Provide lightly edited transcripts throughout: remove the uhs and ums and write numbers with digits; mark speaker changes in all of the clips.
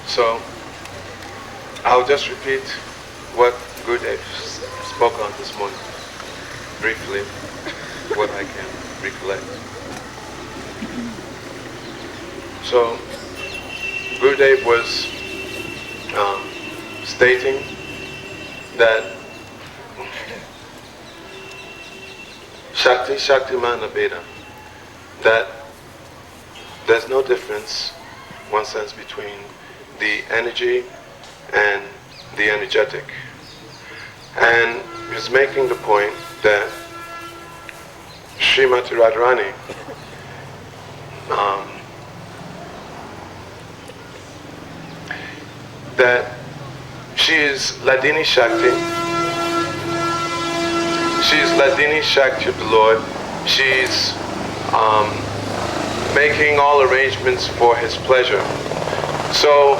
Speaker 1: So, I'll just repeat what Gurudev spoke on this morning, briefly, what I can recollect. So, Gurudev was stating that Shakti Shaktimana Veda, that there's no difference, one sense, between the energy and the energetic. And he was making the point that Srimati Radharani that she is Ladini Shakti. She is Ladini Shakti of the Lord. She's making all arrangements for His pleasure. So,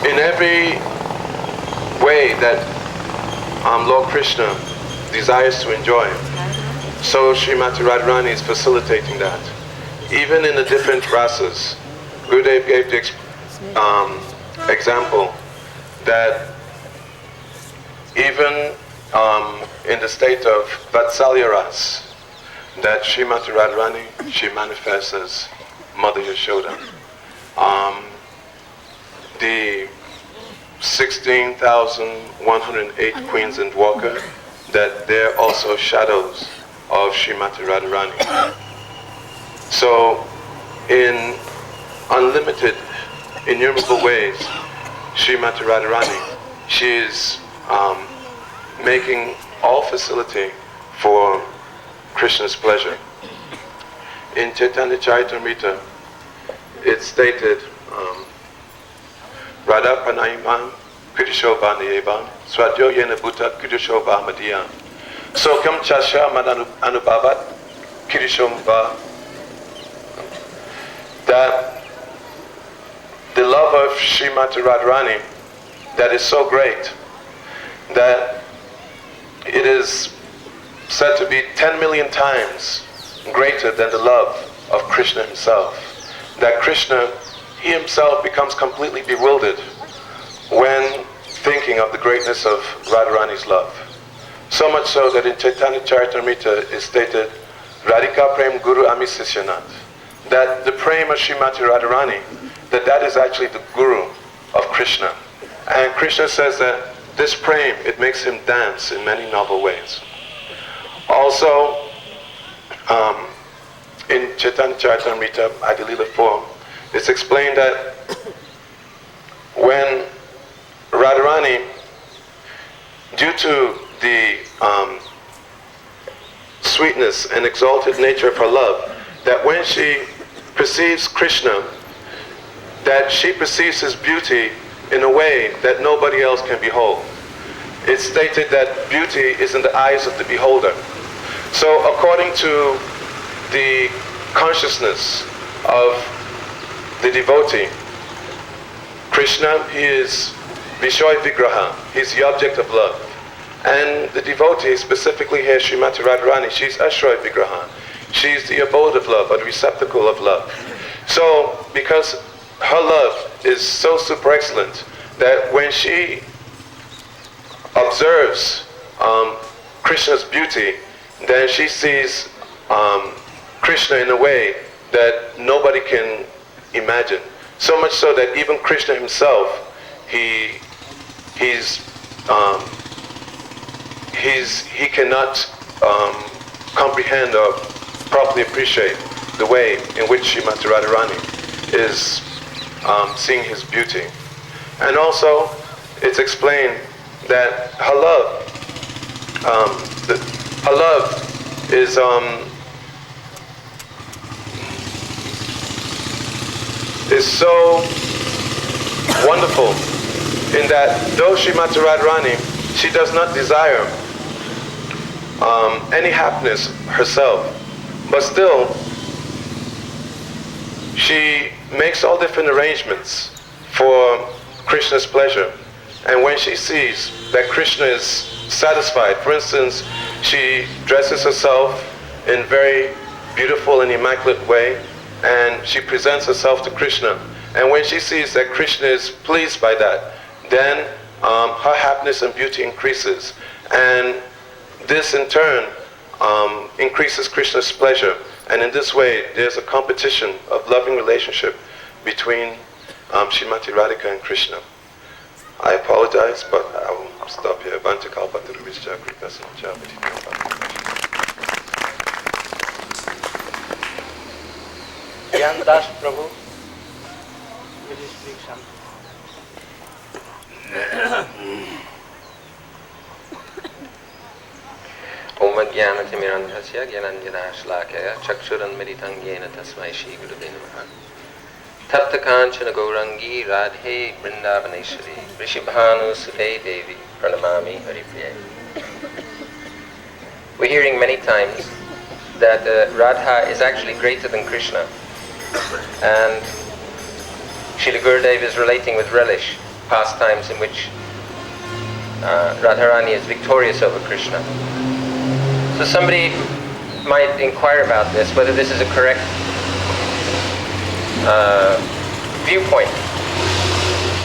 Speaker 1: in every way that Lord Krishna desires to enjoy, so Srimati Radharani is facilitating that. Even in the different rasas, Gurudev gave the example that even in the state of Vatsalya Ras, that Srimati Radharani, she manifests as Mother Yashoda. The 16,108 queens in Dwarka, that they're also shadows of Srimati Radharani. So, in unlimited, innumerable ways, Srimati Radharani, she is making all facility for Krishna's pleasure. In Chaitanya Charitamrita, it's stated, Radha Pranayimam Kridisho Nayeva Swadyo Yena Bhuta Kridisho Madhya Sokam Chasha Madanubhavat Kridishom Va, that the love of Srimati Radharani, that is so great that it is said to be 10 million times greater than the love of Krishna himself. That Krishna, he himself becomes completely bewildered when thinking of the greatness of Radharani's love. So much so that in Chaitanya Charitamrita is stated, Radhika Prem Guru Ami Sisyanat, that the prem of Srimati Radharani, that is actually the guru of Krishna. And Krishna says that this prem, it makes him dance in many novel ways. Also, in Chaitanya Charitamrita, Adilila 4, it's explained that when Radharani, due to the sweetness and exalted nature of her love, that when she perceives Krishna, that she perceives his beauty in a way that nobody else can behold. It's stated that beauty is in the eyes of the beholder. So according to the consciousness of the devotee, Krishna, he is Vishoy Vigraha, he's the object of love. And the devotee, specifically here Srimati Radharani, she's Ashroy Vigraha. She's the abode of love, or the receptacle of love. So, because her love is so super excellent, that when she observes Krishna's beauty, then she sees Krishna in a way that nobody can imagine. So much so that even Krishna himself, he cannot comprehend or properly appreciate the way in which Srimati Radharani is seeing his beauty. And also, it's explained that her love is so wonderful in that though Srimati Radharani, she does not desire any happiness herself, but still she makes all different arrangements for Krishna's pleasure. And when she sees that Krishna is satisfied, for instance, she dresses herself in very beautiful and immaculate way, and she presents herself to Krishna. And when she sees that Krishna is pleased by that, then her happiness and beauty increases. And this in turn increases Krishna's pleasure. And in this way, there's a competition of loving relationship between Srimati Radhika and Krishna. I apologize, but I will stop here.
Speaker 2: Gyan Das Prabhu, will you speak something?
Speaker 3: Om Jnanatimirandhasya Jnananjana Chakshurunmilitam Yena Tasmai Shri Gurave Namaha. Tapta Kanchana Gaurangi Radhe Vrindavaneshwari Vrishibhanu Sute Devi Pranamami Haripriya. We're hearing many times that Radha is actually greater than Krishna, and Srila Gurudev is relating with relish pastimes in which Radharani is victorious over Krishna. So somebody might inquire about this, whether this is a correct viewpoint.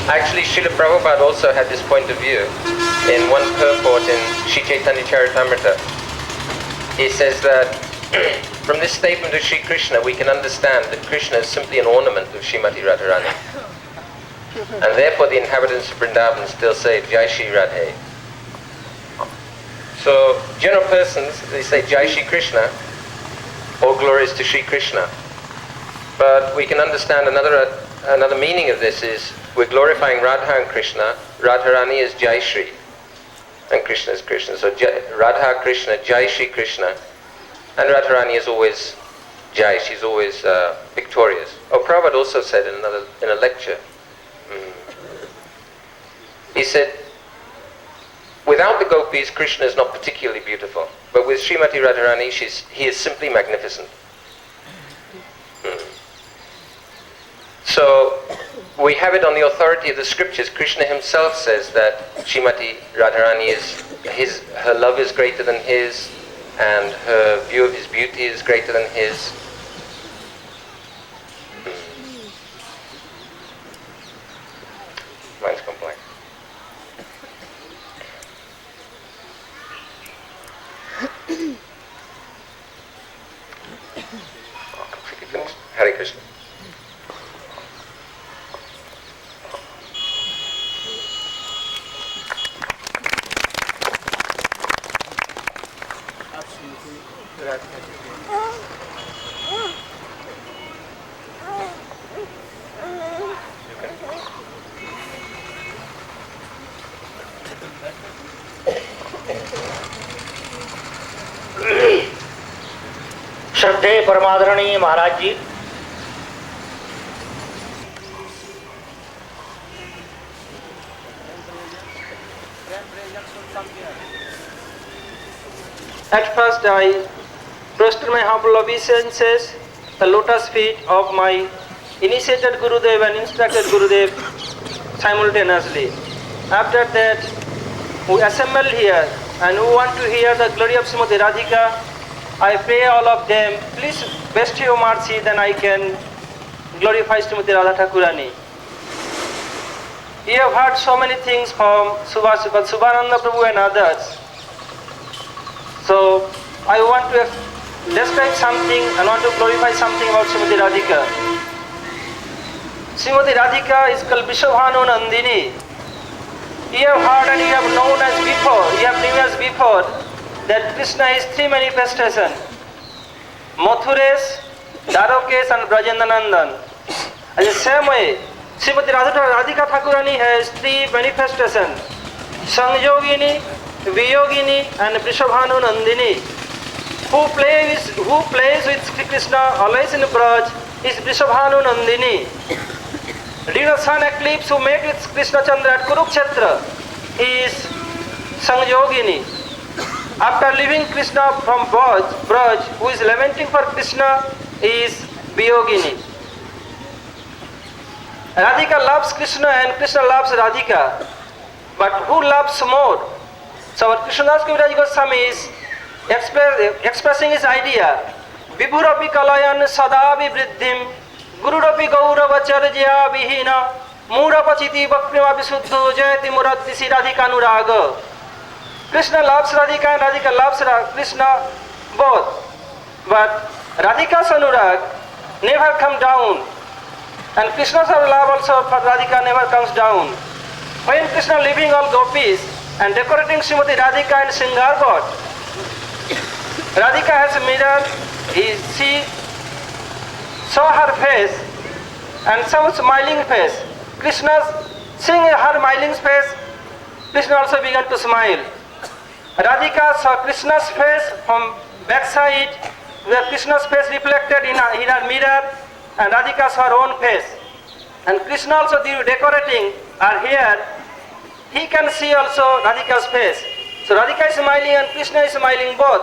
Speaker 3: Actually, Srila Prabhupada also had this point of view in one purport in Sri Chaitanya Charitamrita. He says that from this statement of Sri Krishna, we can understand that Krishna is simply an ornament of Srimati Radharani. And therefore the inhabitants of Vrindavan still say Jai Shri Radhe. So general persons, they say Jai Shri Krishna, all glories to Shri Krishna. But we can understand another meaning of this is we're glorifying Radha and Krishna. Radharani is Jai Shri and Krishna is Krishna. So Radha Krishna, Jai Shri Krishna. And Radharani is always Jai, she's always victorious. Oh, Prabhupada also said in a lecture, he said, without the gopis, Krishna is not particularly beautiful. But with Srimati Radharani, he is simply magnificent. So, we have it on the authority of the scriptures. Krishna himself says that Srimati Radharani her love is greater than his, and her view of his beauty is greater than his. Mine's complex. Hare Krishna.
Speaker 2: श्रद्धेय परमादरणीय महाराज जी, at first I prostrate my humble obeisances the lotus feet of my initiated Gurudev and instructed Gurudev simultaneously. After that, we assembled here and we want to hear the glory of Srimati Radhika. I pray all of them, please bestow your mercy, then I can glorify Srimati Radha Thakurani. You have heard so many things from Subhananda Prabhu and others. So I want to describe something and want to glorify something about Srimati Radhika. Srimati Radhika is called Vishwabhanu Nandini. You have heard and you have known as before, you have knew as before that Krishna is three manifestations: Mathuresh, Dwarokesh and Brajendanandan. As the same way, Srimati Radhika Thakurani has three manifestations: Sangyogini, Viyogini and Vrishabhanu Nandini. Who plays with Sri Krishna always in Braj is Vrishabhanu Nandini. During the sun eclipse, who met with Krishna Chandra at Kurukshetra is Sangyogini. After leaving Krishna from Braj, who is lamenting for Krishna is Viyogini. Radhika loves Krishna and Krishna loves Radhika. But who loves more? So our Krishnadas Kaviraj Goswami is expressing his idea. Vibhurapi kalayan sadavi vriddhim Gurudapi gauravacharjya vihina Murapachiti bhaktima visuddho jayati muradisi radhikanuraga. Krishna loves Radhika and Radhika loves Krishna both. But Radhika's anurag never come down. And Krishna's love also for Radhika never comes down. When Krishna leaving all gopis and decorating Srimati Radhika and Sringar God, Radhika has a mirror, she saw her face and some smiling face. Krishna seeing her smiling face, Krishna also began to smile. Radhika saw Krishna's face from backside, where Krishna's face reflected in her mirror, and Radhika saw her own face. And Krishna also decorating her hair, he can see also Radhika's face. So Radhika is smiling and Krishna is smiling both.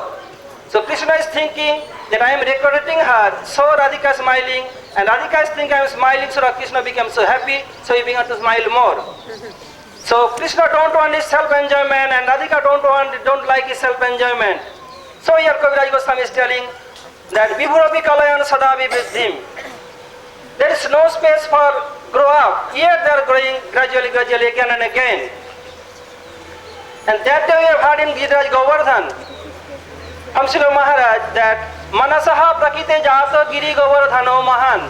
Speaker 2: So Krishna is thinking that I am decorating her, so Radhika is smiling, and Radhika is thinking I am smiling, so Krishna became so happy, so he began to smile more. So Krishna don't want his self-enjoyment, and Radhika don't like his self-enjoyment. So here Kaviraj Goswami is telling that Vibhurapi kalayan sadavi vriddhim. There is no space for grow up. Here they are growing gradually again and again. And that day we have heard in Giriraj Govardhan from Srila Maharaj that Manasaha prakite jata giri Govardhano mahan.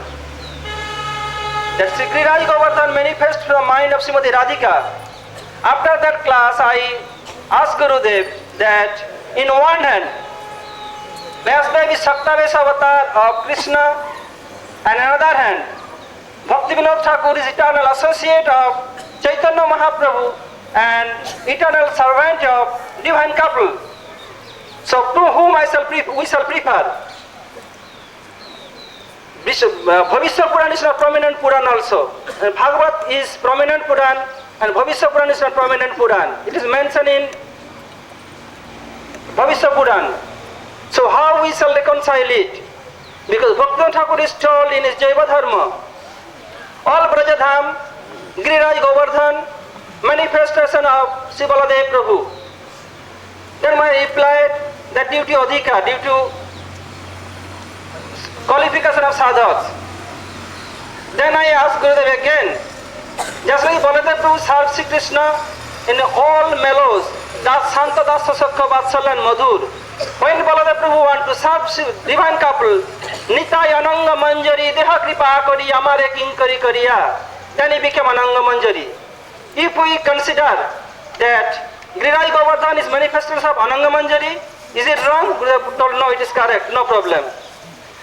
Speaker 2: That Sri Giriraj Govardhan manifests from the mind of Srimati Radhika. After that class I asked Gurudev that in one hand Vyasdev is Saktavesh avatar of Krishna, and another hand Bhaktivedanta Thakur is eternal associate of Chaitanya Mahaprabhu and eternal servant of divine couple. So to whom we shall prefer? Bhavishya Puran is not prominent Puran also. And Bhagavat is prominent Puran and Bhavishya Puran is not prominent Puran. It is mentioned in Bhavishya Puran. So how we shall reconcile it? Because Bhaktivedanta Thakur is told in his Jaiva Dharma, all Brajadham, Giriraj Govardhan, manifestation of Sri Baladev Prabhu. Then I replied that due to Adhika, due to qualification of sadhaks. Then I asked Gurudev again, just like Baladev Prabhu served Sri Krishna in all mellows, Das Santa Das Sakha Vatsala and Madhur. When Baladev Prabhu want to serve divine couple, Nitai Ananga Manjari Deha Kripa Kari Amare Kinkari Kariya, then he became Ananga Manjari. If we consider that Giriraj Govardhan is manifestation of Ananga Manjari, is it wrong? Gurudev told no, it is correct, no problem.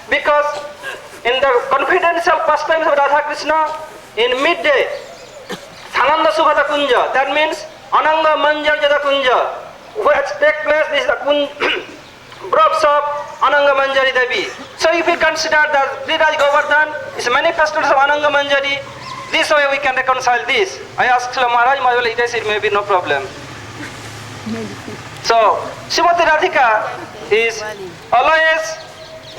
Speaker 2: Because in the confidential pastimes of Radha Krishna, in midday, Sananda Subhata Kunja, that means Ananga Manjar Jada Kunja, which take place is the brobs of Ananga Manjari Devi. So if we consider that Giriraj Govardhan is manifestation of Ananga Manjari, this way we can reconcile this. I asked Srila Maharaj, it may be no problem. So Srimati Radhika is always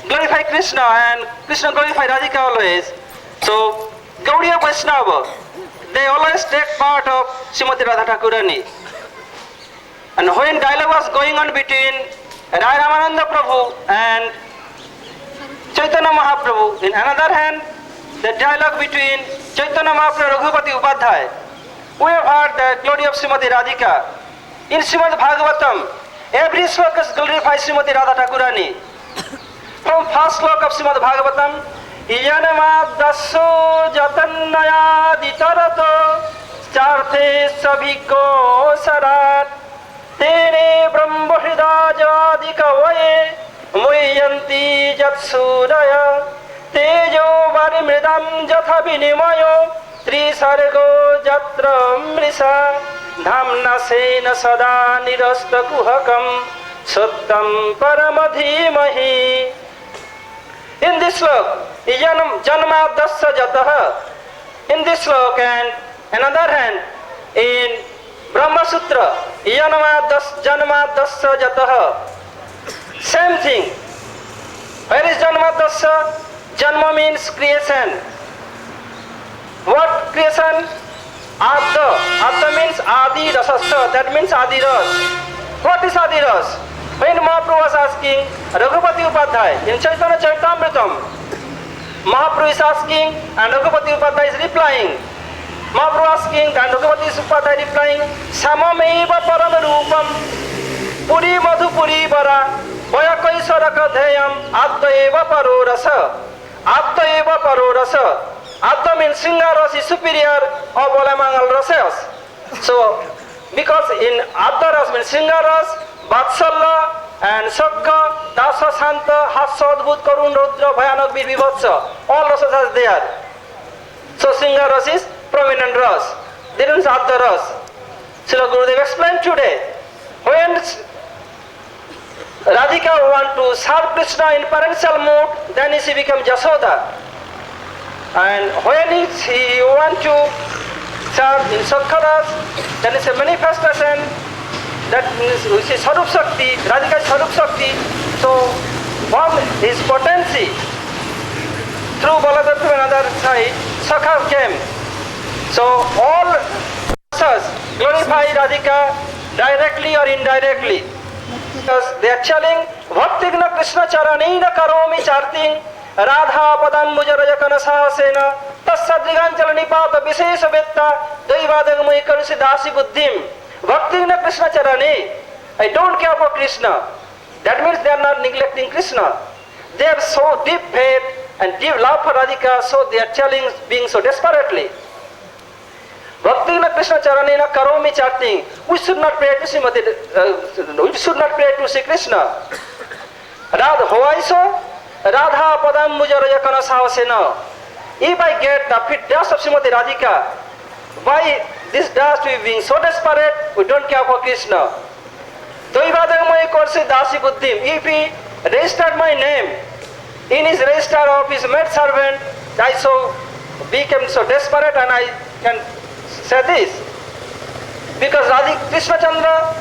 Speaker 2: glorify Krishna and Krishna glorify Radhika always. So Gaudiya Vaishnava, they always take part of Srimati Radha Thakurani. And when dialogue was going on between Rai Ramananda Prabhu and Chaitanya Mahaprabhu, in another hand, the dialogue between Chaitanya Mahaprabhu and Raghupati Upadhyay, we have heard the glory of Srimati Radhika. In Srimad Bhagavatam, every sloka glorifies Srimati Radha Thakurani. From first sloka of Srimad Bhagavatam, Iyanama daso jatannaya ditarato charte sabhiko sarat tere brahma hridajadika vaye muyanti jatsuraya tejo varimridam jatha vinimayo trisargo jatra mrisa dhamna sena sada nirasta kuhakam sattam paramadhimahi. In this slok, janma dasya jataha. In this slok and another hand, in Brahma Sutra, janma dasya jataha. Same thing. Where is janma dasya? Janma means creation. What creation? Adha. Adha means Adi Rasasya. That means Adi Ras. What is Adi Ras? When Mahaprabhu was asking Raghupati Upadhyay in Chaitanya Charitamritam. Mahaprabhu is asking and Raghupati Upadhyay is replying. Mahaprabhu asking and Raghupati Upadhyay replying, Samameva Paramarupam Puri Madhupuri Bara Vaya Kaisaraka Dhayam Adda Eva Paro Rasa. Adda Eva Paro Rasa. Adda means Sringaras is superior of all among all rasas. So, because in Adda ras means Sringaras, Vatsalya and Sakka, Dasa Santa, Hassa, Adbhut, Karun, Rudra, Bhayanak, Bir, Vivatsa, all rasas are there. So Sringaras is prominent ras. There is Adda ras. Srila Gurudev explained today, when Radhika want to serve Krishna in parental mood, then she become Jasoda. And when he want to serve in Sakkaras, then it's a manifestation, that means which is Sarup Shakti, Radhika is Sarup Shakti. So from his potency, through Baladev to another side, Sakha came. So all rasas glorify Radhika directly or indirectly. Because they are telling, Bhaktigna Krishna Charanina Karomi Charting Radha Padam Mujarajakana Sahasena Tassadriganjala Nipata Visesa Vetta Daivadagmai Karisi Dasi Buddhim Bhaktigna Krishna Charani. I don't care for Krishna. That means they are not neglecting Krishna. They have so deep faith and deep love for Radhika, so they are telling, being so desperately. Bhaktivinoda Krishna Charanena Karomi Charting. We should not pray to we should not pray to Sri Krishna. Radha Hoaiso Radha Padam Mujarajakana Sahasena. If I get the fit dust of Srimati Radhika, why this dust we being so desperate, we don't care for Krishna. Doivadagamai Korsi Dasi Buddhim. If he registered my name in his register of his maid servant, I so became so desperate and I can say this, because Krishna Chandra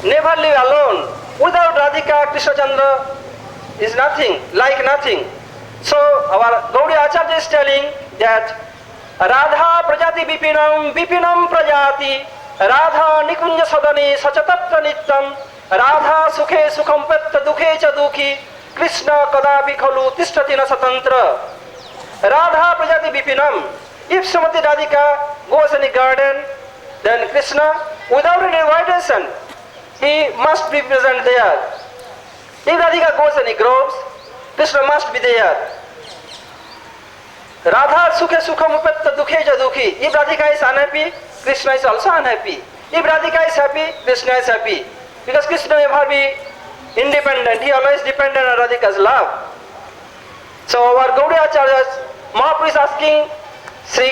Speaker 2: never live alone. Without Radhika, Krishna Chandra is nothing, like nothing. So our Gaudiya Acharya is telling that Radha Prajati Vipinam Prajati Radha Nikunja Sadani Sachatatra Nittam Radha Sukhe Sukham Petta Dukhe Cha Dukhi Krishna Kadapi Khalu Tishtatina Satantra. Radha Prajati Vipinam. If Srimati Radhika goes in the garden, then Krishna, without any invitation, he must be present there. If Radhika goes in the groves, Krishna must be there. Radha Sukhe Sukham Upetta Dukhe Ja Dukhi. If Radhika is unhappy, Krishna is also unhappy. If Radhika is happy, Krishna is happy. Because Krishna never be independent, he always dependent on Radhika's love. So our Gaudiya Acharyas, Mahaprabhu is asking Sri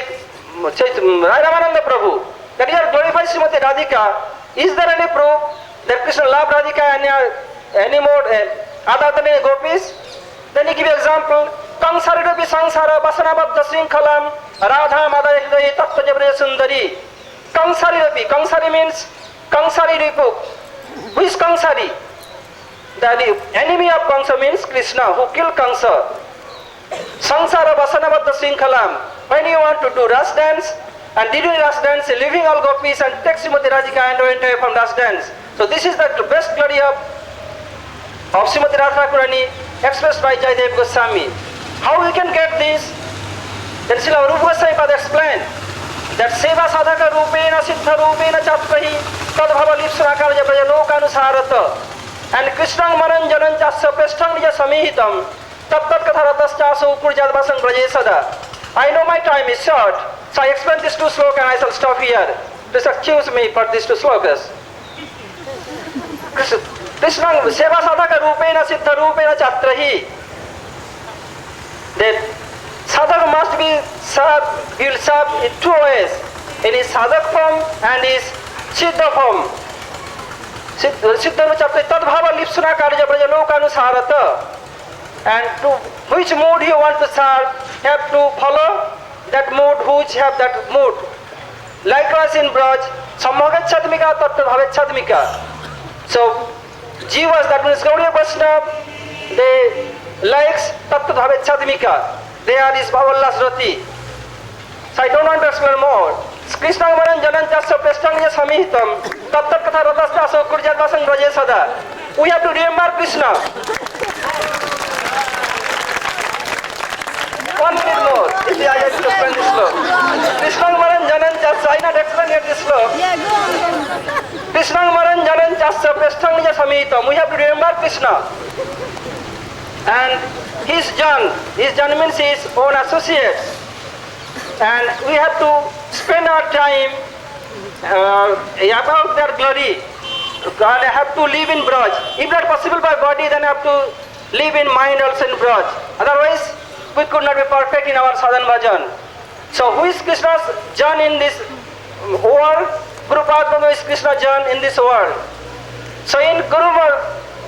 Speaker 2: Ramananda Prabhu that he has glorified Srimati Radhika. Is there any proof that Krishna loved Radhika any more other than any gopis? Then he give example. Kangsaridapi sangsara vasanabadda srinkhalam Radha Madaya Hridayi Tattva Jabriya Sundari. Kangsaridapi. Kangsari means Kangsari Ripu. Who is Kangsari? The enemy of Kamsa means Krishna, who killed Kamsa. Sangsara vasanabadda srinkhalam. When you want to do ras dance, and during ras dance, leaving all gopis and take Srimati Radhika and went away from ras dance. So this is the best glory of Srimati Radha Kurani expressed by Jaydev Goswami. How we can get this? Then Srila Rupa Goswami Pada explained that Seva Sadhaka Rupena Siddha Rupena Chatpahi Tadbhava Lipsanakarja Brajanokanu and Krishnang Maranjanan Chasya Prasthang Nija Samihitam Tat Katharatas Chasu Kurjad Basang Brajesada. I know my time is short, so I explain these two slokas and I shall stop here. Please excuse me for these two slokas. Krishna Seva Sadhaka Rupena Siddha Rupena Chatrahi. That Sadhaka must be served, he will serve in two ways, in his Sadhak form and his Siddha form. Siddha Chapta Tadbhava Lipsuna Karja Brajanokanu Sarata. And to which mood you want to serve, have to follow that mood, which have that mood. Likewise in Braj, Samagachadmika Tattva Bhavachadmika. So, Jivas, that means Gaudiya Vaishnava, they likes Tattva Bhavachadmika. They are his Bhavallas Rati. So I don't want to explain more. Krishna Maran Janan Jasya Prasthang Nija Samihitam Tattva Katha Radasta So Kurjad Vasang Brajesada. we have to remember Krishna. One minute more. If I have to explain this slope. Krishna Maran Janan Chasa, I not explain yet this slope.
Speaker 4: Yeah, go on.
Speaker 2: Krishna Maran Janan Chasa, Prasthang Nija Samitam. We have to remember Krishna. And his Jan means his own associates. And we have to spend our time about their glory. God have to live in Braj. If not possible by body, then have to live in mind also in Braj. Otherwise, we could not be perfect in our sadhan bhajan. So who is Krishna's Jan in this world? Guru Padma is Krishna Jan in this world. So in Guru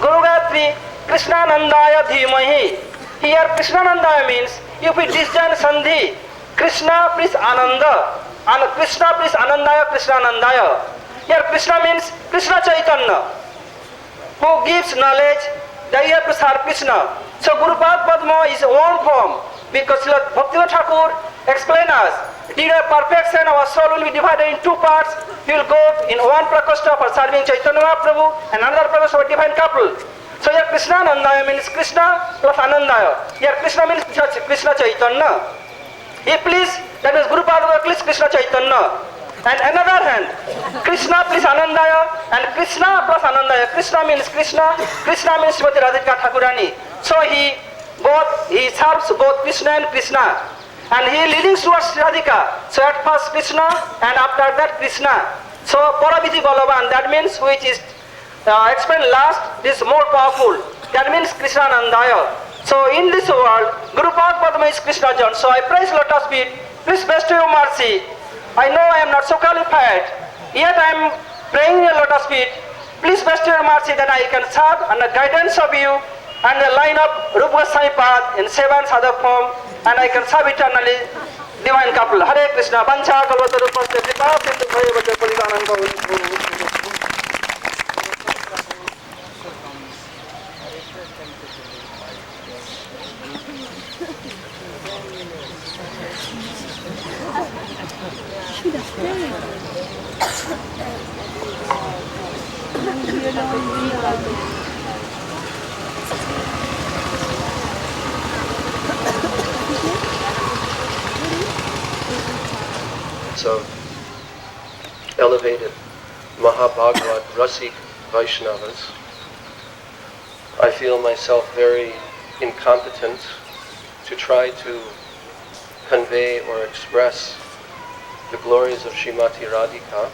Speaker 2: Gatri, Krishna Nandaya Dhimahi. Here Krishna Nandaya means if we disjoin Sandhi, Krishna please Ananda. And Krishna please Anandaya, Krishna Nandaya. Here Krishna means Krishna Chaitanya, who gives knowledge, they have to serve Krishna. So Guru Padma is one form, because Bhaktivedanta Thakur explains us, during perfection our soul will be divided in two parts. He will go in one prakoshta for serving Chaitanya Mahaprabhu and another prakoshta for divine couple. So here Krishna Nandaya means Krishna plus Anandaya. Here Krishna means Krishna Chaitanya. He please, that means Guru Padma please Krishna Chaitanya. And another hand, Krishna please Anandaya and Krishna plus Anandaya. Krishna means Krishna, Krishna means Srimati Radhika Thakurani. So he serves both Krishna and Krishna. And he leading towards Radhika. So at first Krishna and after that Krishna. So Paravidhi Balavan, that means which is explained last, is more powerful. That means Krishna Nandaya. So in this world, Guru Padma is Krishna Jan. So I praise lotus feet. Please bestow your mercy. I know I am not so qualified, yet I am praying your lotus feet. Please bestow your mercy that I can serve under the guidance of you and the line of Rupa Goswami path in seven sadhak form, and I can serve eternally divine couple. Hare Krishna. Vancha kalvata rupaste kripa sindu bhaya vaja pariganam.
Speaker 3: So, elevated Mahabhagavad Rasik Vaishnavas, I feel myself very incompetent to try to convey or express the glories of Srimati Radhika,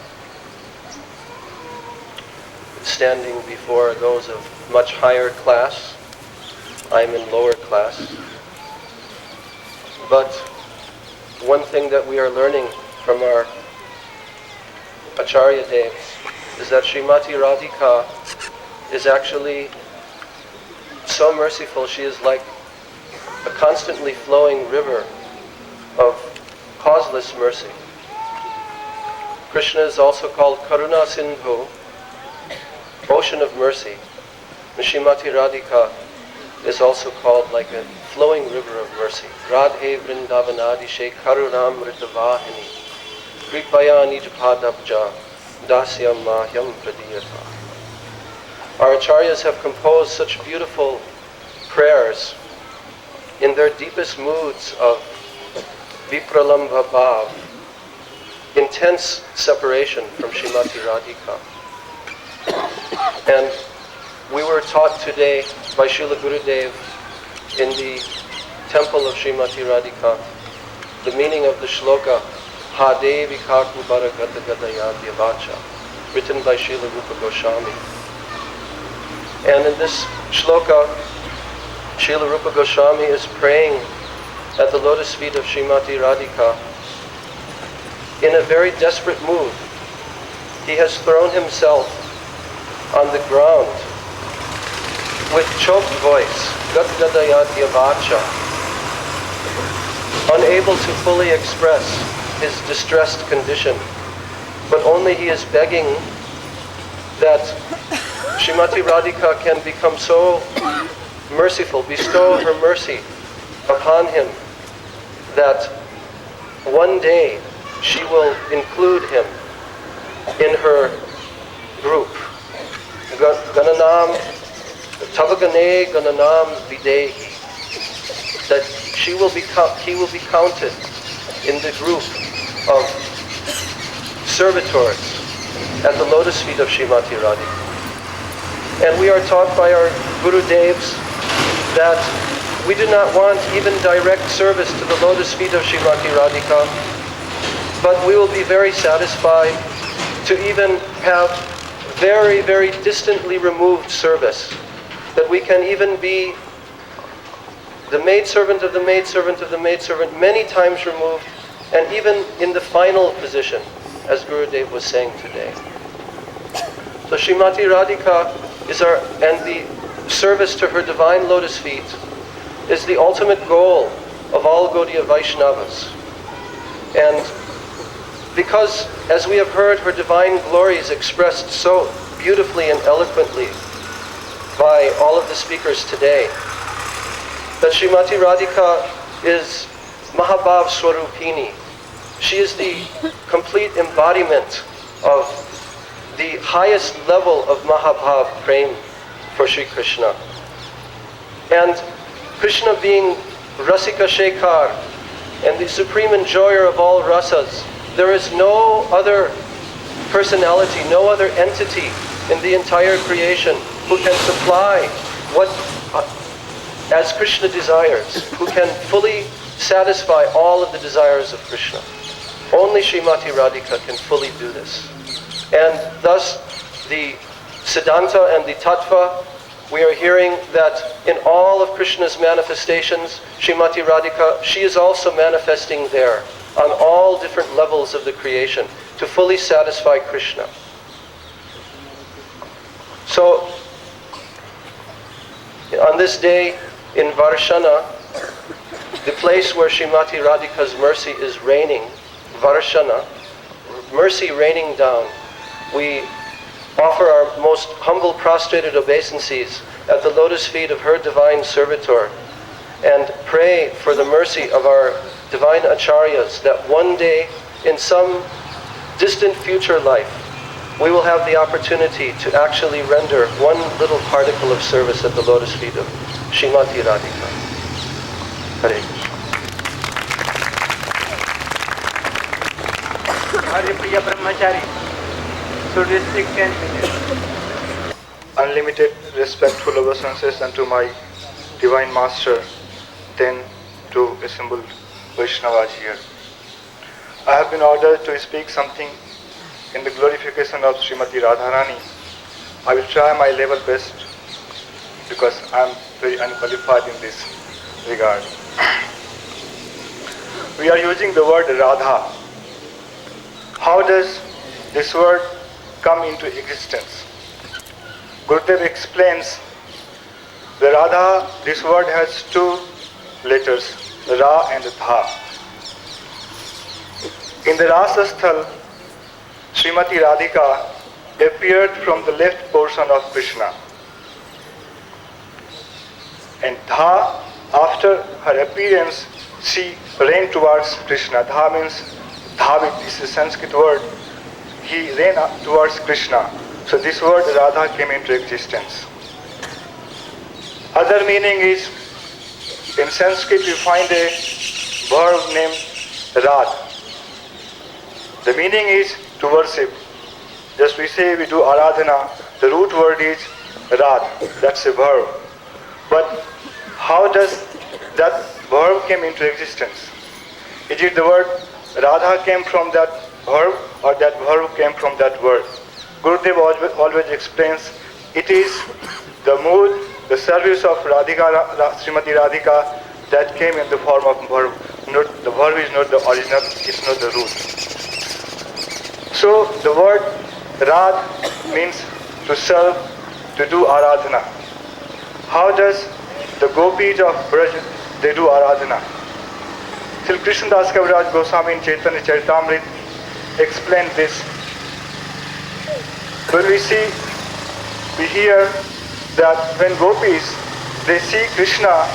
Speaker 3: standing before those of much higher class. I'm in lower class. But one thing that we are learning from our Acharya Devs is that Srimati Radhika is actually so merciful. She is like a constantly flowing river of causeless mercy. Krishna is also called Karuna Sindhu, ocean of mercy. And Srimati Radhika is also called like a flowing river of mercy. Radhe Vrindavanadishe Karunamrita Vahini Kripaya Nijapadabja Dasyam Mahyam Pradiyata. Our acharyas have composed such beautiful prayers in their deepest moods of vipralambha bhav, intense separation from Srimati Radhika. And we were taught today by Srila Gurudev in the temple of Srimati Radhika the meaning of the shloka Ha Devi Kaku Bharagata Gadayadya Vacha, written by Srila Rupa Goswami. And in this shloka, Srila Rupa Goswami is praying at the lotus feet of Srimati Radhika in a very desperate mood. He has thrown himself on the ground with choked voice, Gadgadayadya Vacha, unable to fully express his distressed condition, but only he is begging that Srimati Radhika can become so merciful, bestow her mercy upon him, that one day she will include him in her group. Gananam Tavagane Gananam Videhi, that he will be counted in the group of servitors at the lotus feet of Srimati Radhika. And we are taught by our Guru Devs that we do not want even direct service to the lotus feet of Srimati Radhika, but we will be very satisfied to even have very, very distantly removed service, that we can even be the maidservant of the maidservant of the maidservant, many times removed, and even in the final position, as Gurudev was saying today. So Srimati Radhika and the service to her divine lotus feet is the ultimate goal of all Gaudiya Vaishnavas. And because, as we have heard, her divine glory is expressed so beautifully and eloquently by all of the speakers today, that Srimati Radhika is Mahabhav Swarupini. She is the complete embodiment of the highest level of Mahabhav Prem for Sri Krishna. And Krishna being Rasika Shekhar and the supreme enjoyer of all rasas, there is no other personality, no other entity in the entire creation who can supply what as Krishna desires, who can fully satisfy all of the desires of Krishna. Only Srimati Radhika can fully do this. And thus the Siddhanta and the Tattva, we are hearing that in all of Krishna's manifestations, Srimati Radhika, she is also manifesting there on all different levels of the creation to fully satisfy Krishna. So, on this day in Varshana, the place where Srimati Radhika's mercy is raining, Varshana, mercy raining down, we offer our most humble prostrated obeisances at the lotus feet of her divine servitor and pray for the mercy of our divine acharyas, that one day in some distant future life we will have the opportunity to actually render one little particle of service at the lotus feet of Srimati Radhika. Hare Krishna.
Speaker 5: Hare Priya Brahmachari. So restrict 10 minutes. Unlimited respectful obeisances unto my Divine Master, then to assembled Vaishnavas here. I have been ordered to speak something in the glorification of Srimati Radharani. I will try my level best because I am very unqualified in this regard. We are using the word Radha. How does this word come into existence? Gurudev explains the Radha, this word has two letters, Ra and Dha. In the Rasasthal, Srimati Radhika appeared from the left portion of Krishna. And Dha, after her appearance, she ran towards Krishna. Dha means Dhavit, this is a Sanskrit word. He ran towards Krishna. So this word Radha came into existence. Other meaning is, in Sanskrit we find a verb named Rad. The meaning is to worship. Just we say we do Aradhana, the root word is Rad, that's a verb. But how does that verb came into existence? Is it the word Radha came from that verb or that verb came from that word? Gurudev always explains it is the mood, the service of Radhika, Srimati Radhika that came in the form of verb. The verb is not the original, it's not the root. So the word Rad means to serve, to do Aradhana. How does the gopis of Braj, they do Aradhana? Sri Krishna Das Kaviraj Goswami in Chaitanya Charitamrita explained this. When we hear that when gopis, they see Krishna,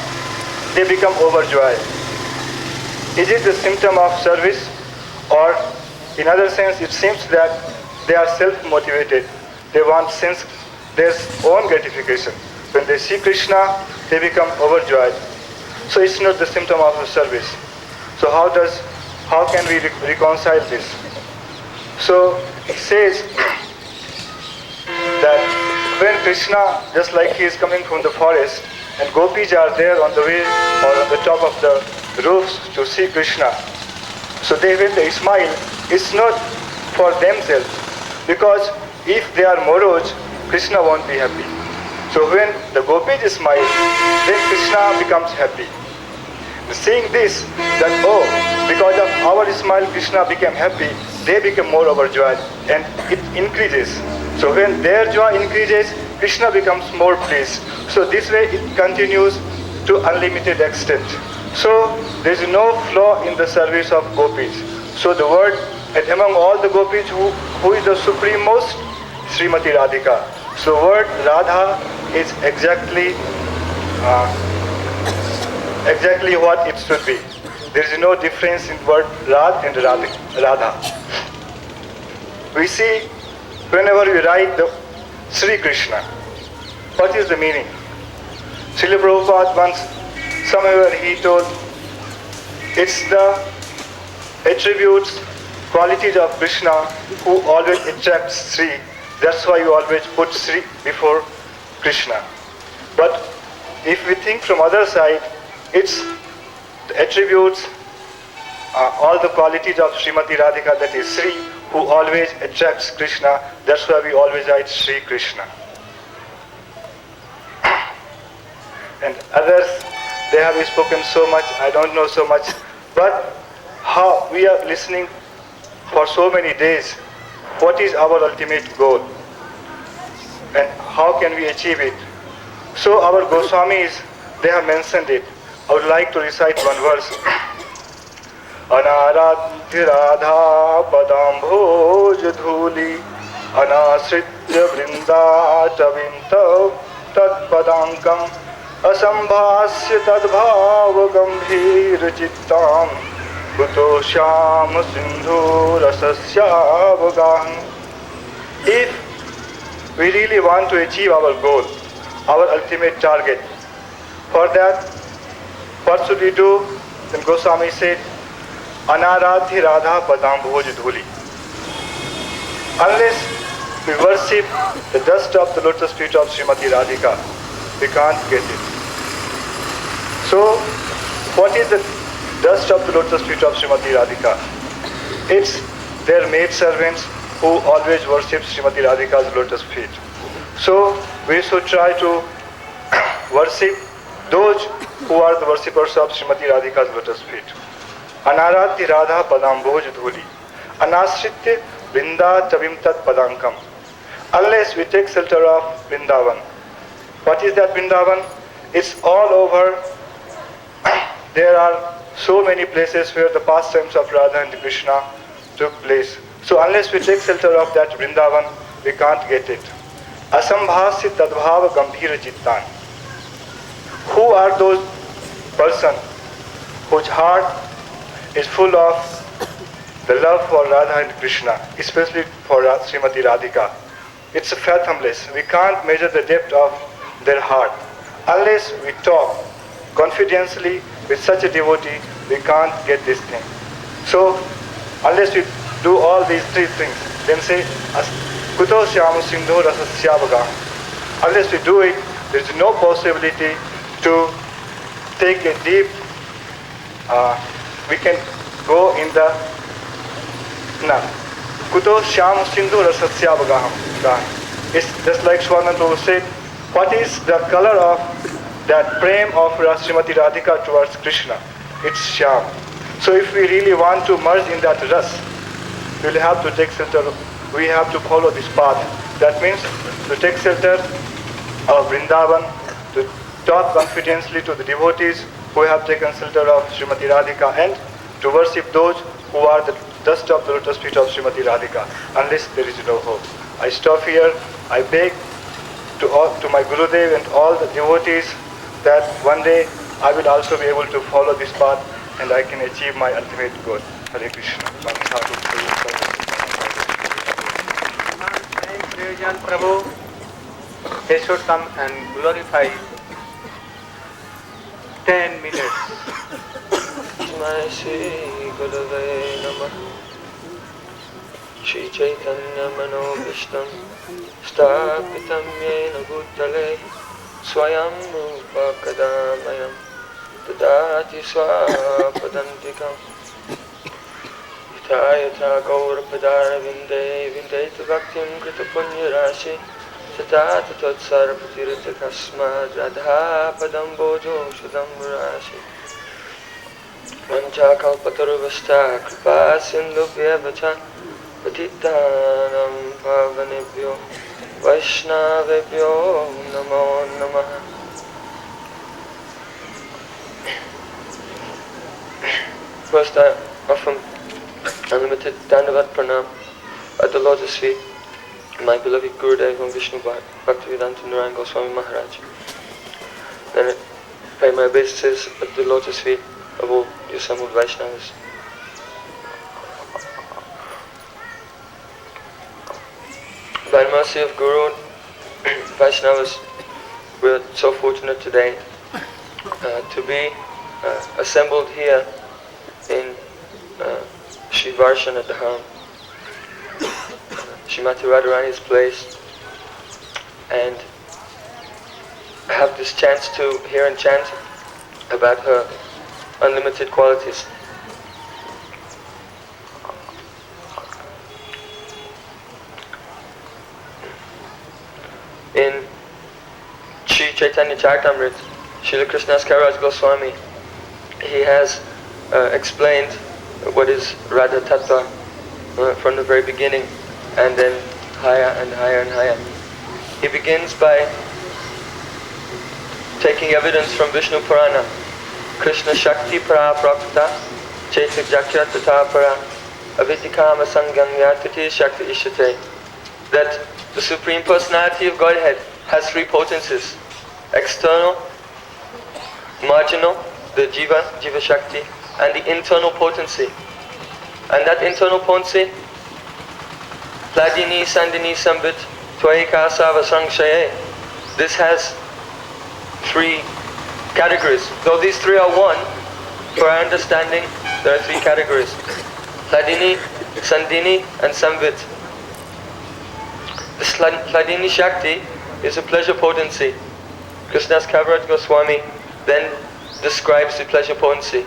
Speaker 5: they become overjoyed. Is it the symptom of service, or in other sense it seems that they are self-motivated. They want their own gratification. when they see Krishna, they become overjoyed. So it's not the symptom of a service. So how can we reconcile this? So it says that when Krishna, just like he is coming from the forest, and gopis are there on the way or on the top of the roofs to see Krishna. So when they smile, it's not for themselves, because if they are morose, Krishna won't be happy. So when the gopis smile, then Krishna becomes happy. Seeing this, that because of our smile Krishna became happy, they become more overjoyed and it increases. So when their joy increases, Krishna becomes more pleased. So this way it continues to unlimited extent. So there is no flaw in the service of gopis. So the word, and among all the gopis, who is the supremost? Srimati Radhika. So word Radha is exactly what it should be. There is no difference in word Rad and Radha. We see whenever we write the Sri Krishna, what is the meaning? Srila Prabhupada once, somewhere he told, it's the attributes, qualities of Krishna who always attracts Sri. That's why you always put Sri before Krishna. But if we think from other side, it's the attributes, all the qualities of Srimati Radhika, that is Sri, who always attracts Krishna. That's why we always write Sri Krishna. And others, they have spoken so much, I don't know so much, but how we are listening for so many days, what is our ultimate goal? And how can we achieve it? So our Goswamis, they have mentioned it. I would like to recite one verse. Anaradhya Radha Padambhoj Dhuli Anasritya Vrinda Tavinta Tat Padankam Asambhasya Tadbhava Gambhir Chittam Kuto Shyam Sindhu Rasasya Vagahan. If we really want to achieve our goal, our ultimate target, for that, what should we do? Then Goswami said, Anaradhi Radha Padam Bhoj Dhuli. Unless we worship the dust of the lotus feet of Srimati Radhika, we can't get it. So, what is the dust of the lotus feet of Srimati Radhika? It's their maid servants who always worship Srimati Radhika's lotus feet. So, we should try to worship those who are the worshippers of Srimati Radhika's lotus feet. Anaradhi Radha Padam Bhoj Dhuli Anasritya Vrinda Tavim Tat Padankam. Unless we take shelter of Vrindavan. What is that Vrindavan? It's all over. There are so many places where the pastimes of Radha and Krishna took place. So unless we take shelter of that Vrindavan, we can't get it. Asambhasya Tadbhava Gambhira Chittan. Who are those persons whose heart is full of the love for Radha and Krishna, especially for Srimati Radhika? It's fathomless. We can't measure the depth of their heart. Unless we talk confidentially with such a devotee, we can't get this thing. So, unless we do all these three things, then say, Kuto Shyama Sindhu Rasasya. Unless we do it, there is no possibility to take a deep, we can go in the, Kuto Shyam Sindhu Rasasya Bhagaham. It's just like Swami said, what is the color of that prem of Srimati Radhika towards Krishna? It's Shyam. So if we really want to merge in that ras, we'll have to take shelter, we have to follow this path. That means to take shelter of Vrindavan, to talk confidently to the devotees who have taken shelter of Srimati Radhika, and to worship those who are the dust of the lotus feet of Srimati Radhika, unless there is no hope. I stop here. I beg to my Gurudev and all the devotees that one day I will also be able to follow this path and I can achieve my ultimate goal. Hare Krishna.
Speaker 2: Prabhu.
Speaker 5: he should come and glorify 10 minutes.
Speaker 3: Shri Gurave Namah Shri Chaitanya Manobhishtam Stapitam Yena Bhutale Swayam Rupa Kadamayam Tadati Swapadantikam Yatha Yatha Gaur Padara Vinde Vindeta Bhaktim Krita Punya Rashi Tata Tatat Sarpatirita Kasma Radha Padam Bojo Shadam Rashi Mancha Kalpataruvasta Kripa Sindhubhya Vacha Patitanam Pavanebhyo Vaishnavebhyo Namo Namaha. First I offer unlimited Dandavat Pranam at the Lotus feet my beloved Gurudev and Vishnu Bhaktivedanta Narayan Goswami Maharaja. Then I pay my obeisances at the Lotus feet of all the assembled Vaishnavas. By the mercy of Guru, Vaishnavas, we are so fortunate today to be assembled here in Sri Varshana Dham, Srimati Radharani's place, and have this chance to hear and chant about her unlimited qualities. In Sri Chaitanya Charitamrita, Srila Krishnadas Kaviraj Goswami, he has explained what is Radha Tattva from the very beginning, and then higher and higher and higher. He begins by taking evidence from Vishnu Purana, Krishna Shakti Para Prakta, Chaitya Jakya Tata Para, Avitikama Sanganya Tati Shakti Ishate, that the Supreme Personality of Godhead has three potencies: external, marginal, the Jiva Shakti, and the internal potency. And that internal potency, Hladini Sandini Sambit Tvaika Sava Sangshaye, this has three categories. Though these three are one, for our understanding, there are three categories: Hladini, Sandini, and Samvit. The Hladini Shakti is a pleasure potency. Krishnadas Kaviraj Goswami then describes the pleasure potency.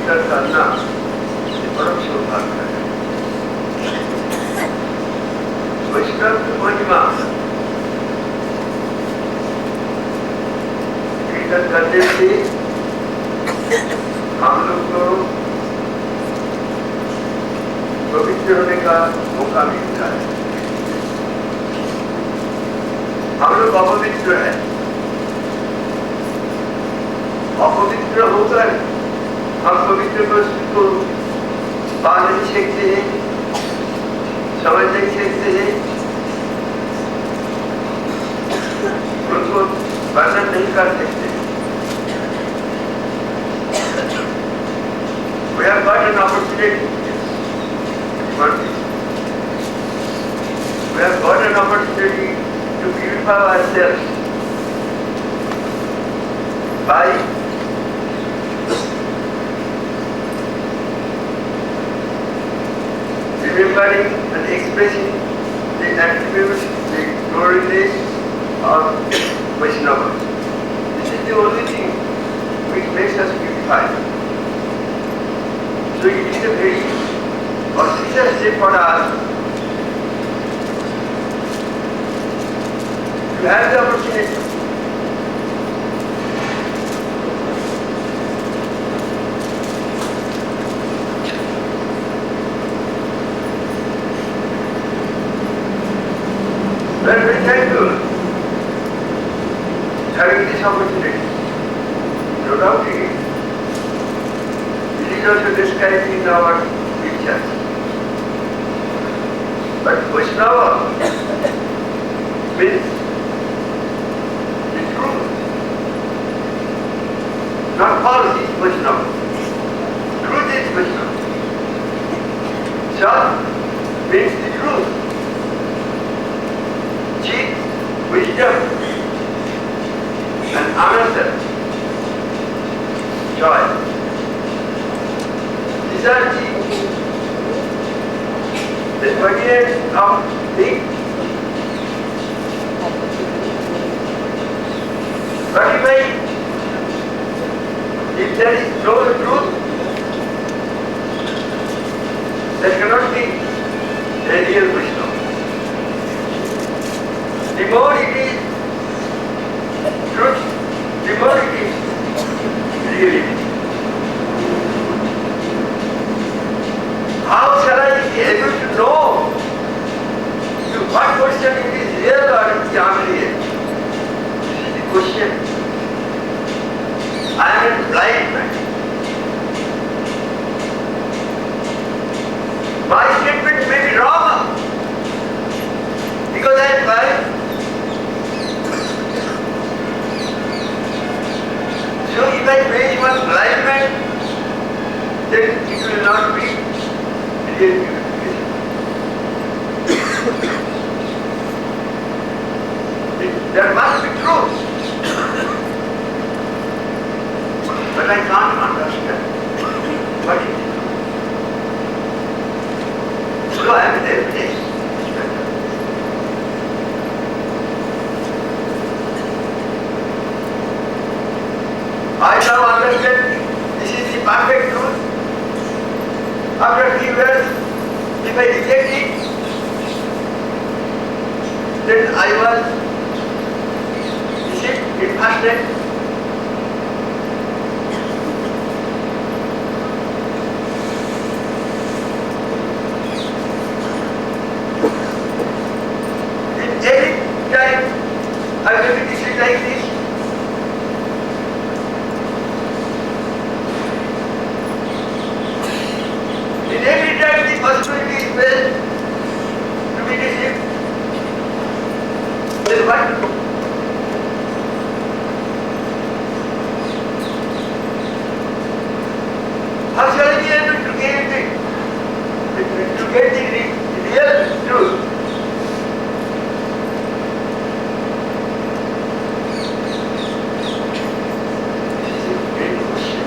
Speaker 6: भीतर करना ये परम सौभाग्य है। वैष्णव की महिमा कीर्तन करने से हम लोग को पवित्र होने का मौका मिलता है। हम लोग अपवित्र है, अपवित्र होकर हम पवित्र वस्तु को पा नहीं सकते हैं, समझ नहीं सकते हैं, उनको वर्णन नहीं कर सकते। We have got an opportunity. We have got an opportunity to purify ourselves by remembering and expressing the attributes, the glories of Vaishnava. This is the only thing which makes us purified. So it is a very auspicious day for us to have the opportunity we are very thankful having this opportunity. No doubt it is also described in our pictures. But Vaishnava means the truth, not false is Vaishnava. Truth is Vaishnava. Sat means the truth. Chit, wisdom, and ananda, joy. These are the coordinates of things. But if there is no truth, there cannot be a real Vaishnava. The more it is truth, the more it is reality. How shall I be able to know to what portion it is real or it is unreal? This is the question. I am a blind man. My statement may be wrong because I am blind. So if I praise one blind man, then it will not be real purification. There must be truth. But I can't understand what it is. So I am the evidence. I now understand this is the perfect truth. After 3 years, if I reject it, then I was deceived in first time. In every time I will be deceived like this. In every time the possibility is well to be deceived. Then what to do? How shall I be able to get the real truth? This is a great question.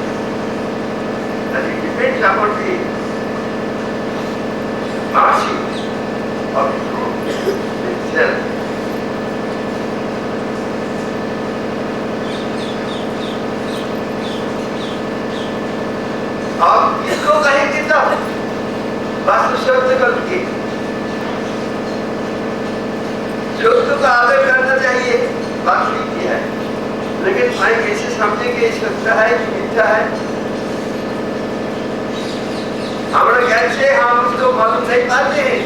Speaker 6: And it depends upon the mercy of the truth itself. आप किसको कहेंगे तब वास्तु शब्द करके शब्द का आदर करना चाहिए, बात ठीक है, लेकिन भाई कैसे समझेंगे सत्य है कि मिथ्या है? हमारे ज्ञान से हम उसको मालूम नहीं पाते हैं।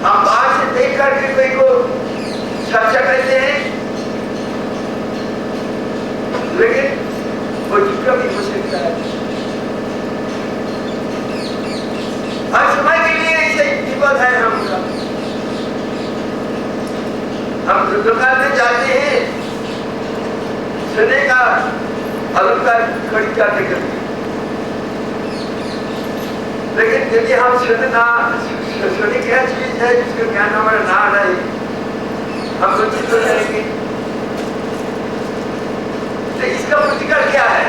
Speaker 6: हम बाहर से देख करके कोई को चर्चा करते हैं, लेकिन वो झूठा भी हो सकता है। हर समय के लिए ऐसे विपद है हमका। हम दुकान में जाते हैं, सोने का अलंकार खरीद जाते करते, लेकिन यदि हम सोने क्या चीज है जिसका ज्ञान हमारा ना रहे, हम वंचित हो जाएंगे। तो इसका प्रतिकार क्या है?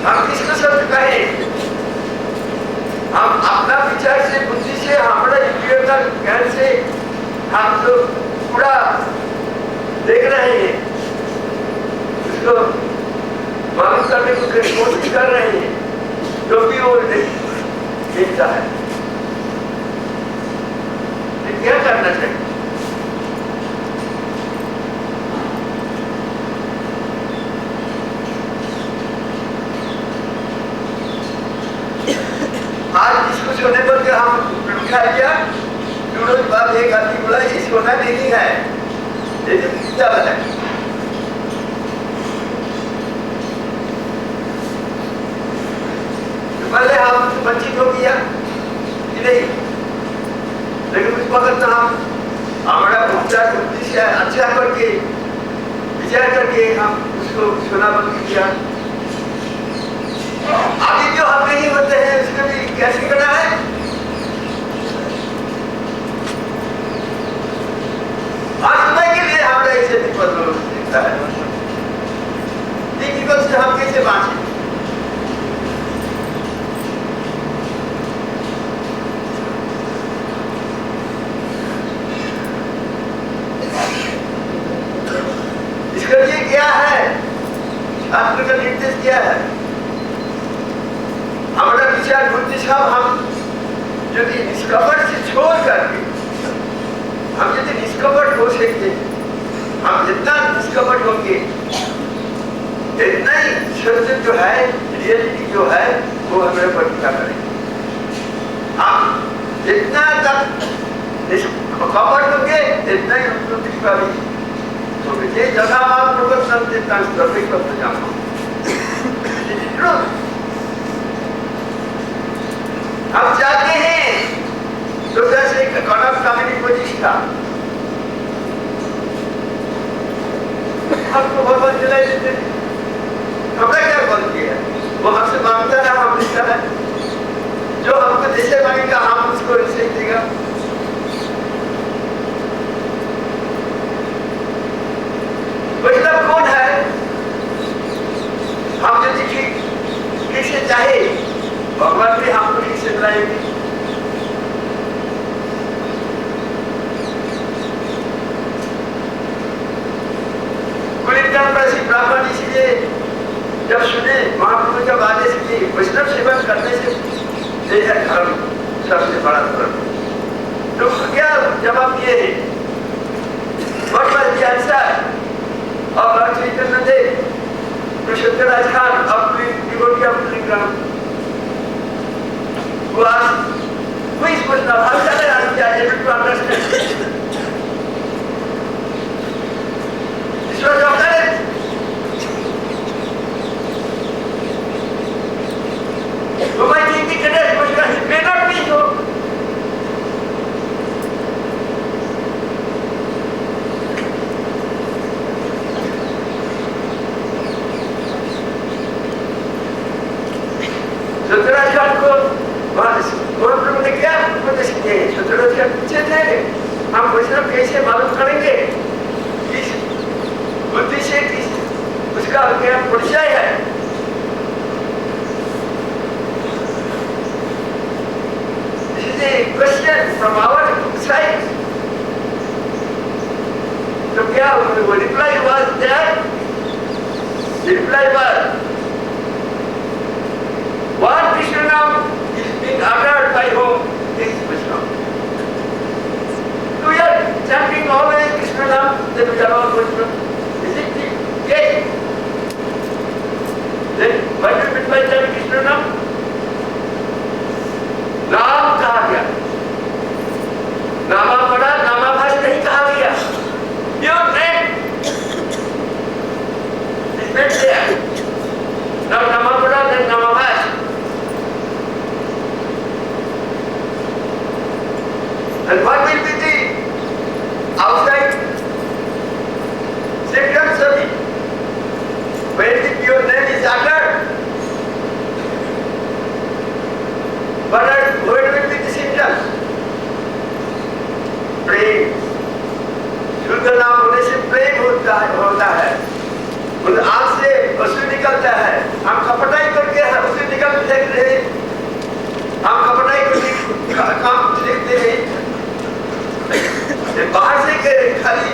Speaker 6: हम किसको सत्य कहें? हम अपना विचार से, बुद्धि से, हमारा इंद्रियों ज्ञान से हम तो पूरा देख रहे हैं, उसको मालूम करने को कोशिश कर रहे हैं, जो भी वो देखता है। तो क्या करना चाहिए? आज जिसको सोने पर के हम लिखा दिया, रोज बाद एक आदमी बोला ये सोना नहीं है, ये तो पित्तल है। तो पहले हम वंचित हो गया कि नहीं, लेकिन उस वक्त हम हमारा उपचार बुद्धि से अच्छा करके विचार करके हम उसको सोना बंद किया। अभी जो हम नहीं होते हैं उसको भी कैसे करना है? आज समय के लिए हमारा ऐसे विपद दिखता है, विपद से हम कैसे बांचे? इसके लिए क्या है? शास्त्र का निर्देश क्या है? हमारा विचार बुद्धि सब हम यदि निष्कपट से छोड़ करके, हम यदि निष्कपट हो सकते, हम जितना निष्कपट होंगे इतना ही सत्य जो है, रियलिटी जो है वो हमें प्रतिष्ठा करेंगे। हम जितना तक निष्कपट होंगे इतना ही उपलब्धि का भी होंगे। ये जगह आप लोग जितना ट्रैफिक पर जाना हम चाहते हैं तो जैसे कनक कामिनी प्रतिष्ठा हमको भगवान दिलाई देते, हमने क्या गलती है? वो हमसे मांगता है, हम देता है, जो हमको जैसे मांगेगा हम उसको ऐसे देगा। मतलब कौन है? हम यदि ठीक से चाहे भगवान भी हमको ठीक से बुलाएंगे। ब्राह्मण इसलिए जब सुने महाप्रभु जब आदेश किए वैष्णव सेवन करने से ये है धर्म, सबसे बड़ा धर्म, तो क्या जवाब दिए हैं? और चैतन्य देव प्रसिद्ध राजखान अपनी डिवोटी अपनी ग्राम who is Vaishnava? How can I able to understand? This was your parents. Who might think it today, but it may not be so. Sutradhyacha को महाप्रभु ने क्या उपदेश किए? सतराध्याय पूछे थे हम वैष्णव कैसे मालूम करेंगे? किस बुद्धि से किस उसका क्या परिचय है? This is a question from our side. तो क्या reply was that, the reply was, what Krishna Nam is being uttered by whom? This Krishna. We are chanting always Krishna Nam, then we are all Krishna. Is it the case? Then what do you mean by chanting Krishna Nam? नाम कहा गया, नामा पढ़ा, नामा भाष नहीं कहा गया. Your name is meant there. Now nama पढ़ा, then nama भाष. And what will be the outside symptoms of it? When the pure name is uttered, what will be the symptoms? प्रेम. शुद्ध नाम होने से प्रेम होता है. उन आँख से अश्रु निकलता है. हम कपटाई करके अश्रु निकलते देखते हैं. हम कपटाई करके काम देखते हैं. बाहर से खाली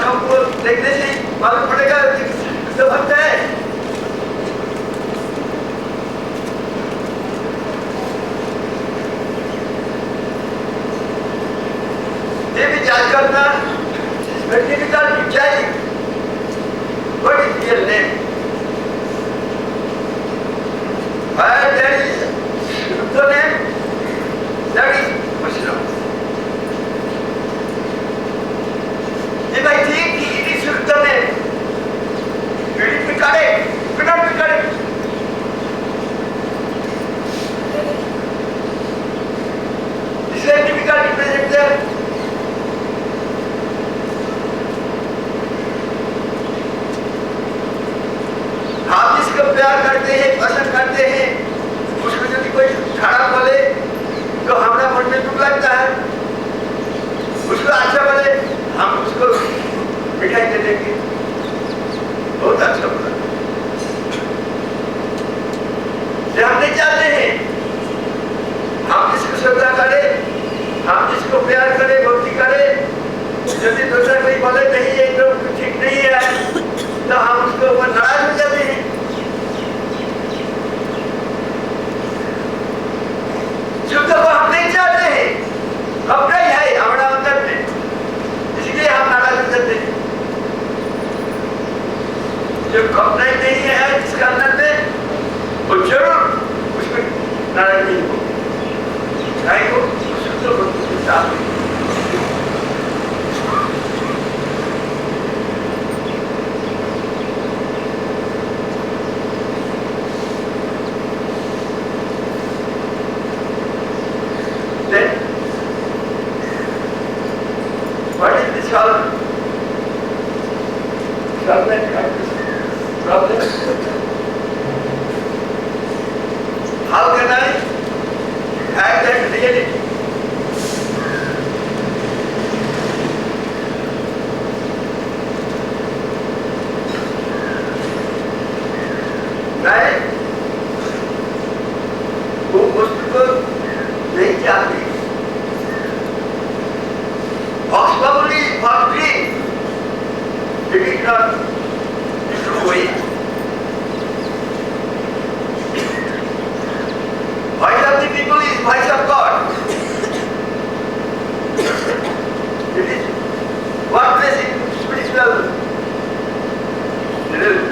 Speaker 6: हमको देखने से मालूम पड़ेगा सब भक्त है. ये भी जांच करना difficult to judge what is real name. Where there is Shuddha name, that is Vaishnava. If I think it is Shuddha name, will it be correct? It cannot be correct. This is difficult to present there. आप जिसको प्यार करते हैं, पसंद करते हैं, उसको यदि कोई खराब बोले तो हमारा मन में दुख लगता है. उसको अच्छा बोले, हम उसको मिठाई दे देंगे. बहुत अच्छा बोला. हम नहीं चाहते हैं. हम जिसको श्रद्धा करें, हम जिसको प्यार करें, भक्ति करें, यदि दूसरा कोई बोले नहीं ये तो ठीक नहीं है, तो हम उसके ऊपर नाराज हो जाते हैं. शुद्ध को हम नहीं चाहते हैं. कपड़ा ही है हमारा अंदर में, इसलिए हम नाराज हो जाते हैं. जो कपड़ा ही नहीं है जिसका अंदर में, वो जरूर उसमें नाराज नहीं हो. चाहे वो शुद्ध को साथ में. Then, what is the solve? Solve that problem? How can I have that reality? मैं वो वस्तु को नहीं चाहती. Possibly for dream, it is not the true way. Voice of the people is voice of God. It is what place in spiritual realm.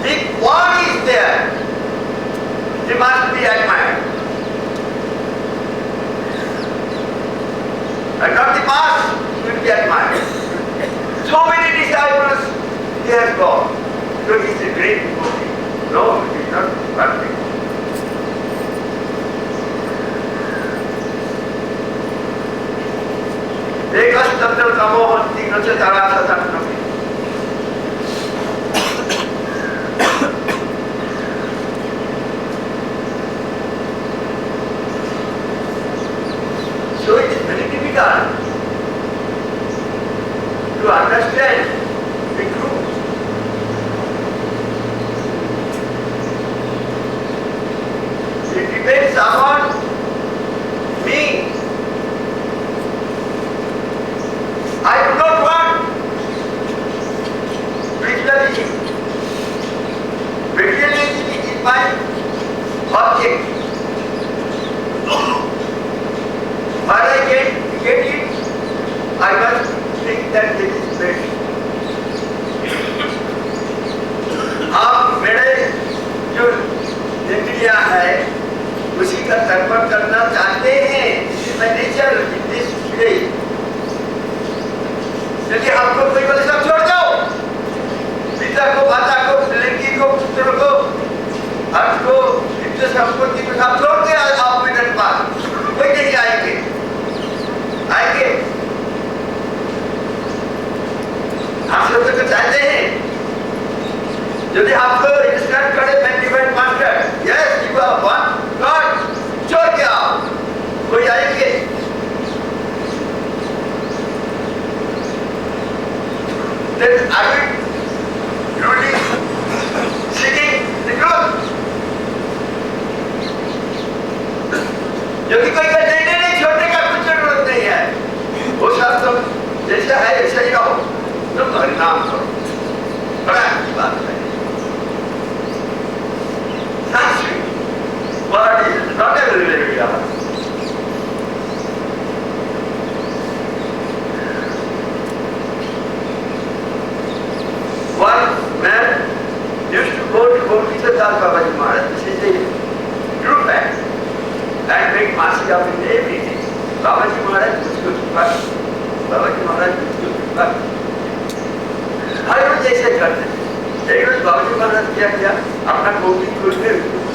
Speaker 6: If one is there, he must be admired. And not the mass will be admired. So many disciples he has got. So he is a great devotee. No, he is not perfect. Ekastatra tamohanti nacha tarasatannami. So it is very difficult to understand the truth. It depends upon me can get his best. आप मेरे जो इंद्रिया है उसी का तर्पण करना चाहते हैं, मैं नेचर यदि आपको कोई बोले सब छोड़ जाओ, पिता को, माता को, लड़की को, पुत्र को, अर्थ को, वित्त संपत्ति को सब छोड़ के आप मिनट बाद कोई नहीं आएंगे, आएंगे आप सब तो चाहते हैं। यदि आपको इंस्टेंट करे मैं divine master, yes you are one god, छोड़ के आओ, कोई आएंगे। Then I will truly seeking the truth. यदि कोई कहते नहीं छोड़ने का कुछ जरूरत नहीं है, वो सब तो जैसा है ऐसा ही रहो, तुम हरिनाम करो, बड़ा अच्छी बात है। But it is not a religion. One man used to go to Babaji Maharaj. This is the true fact. And make mercy of in everything. Babaji Maharaj was good first. Babaji Maharaj was good first. हर रोज ऐसे करते हैं। एक रोज बाबाजी महाराज क्या किया, अपना गोपी खोल के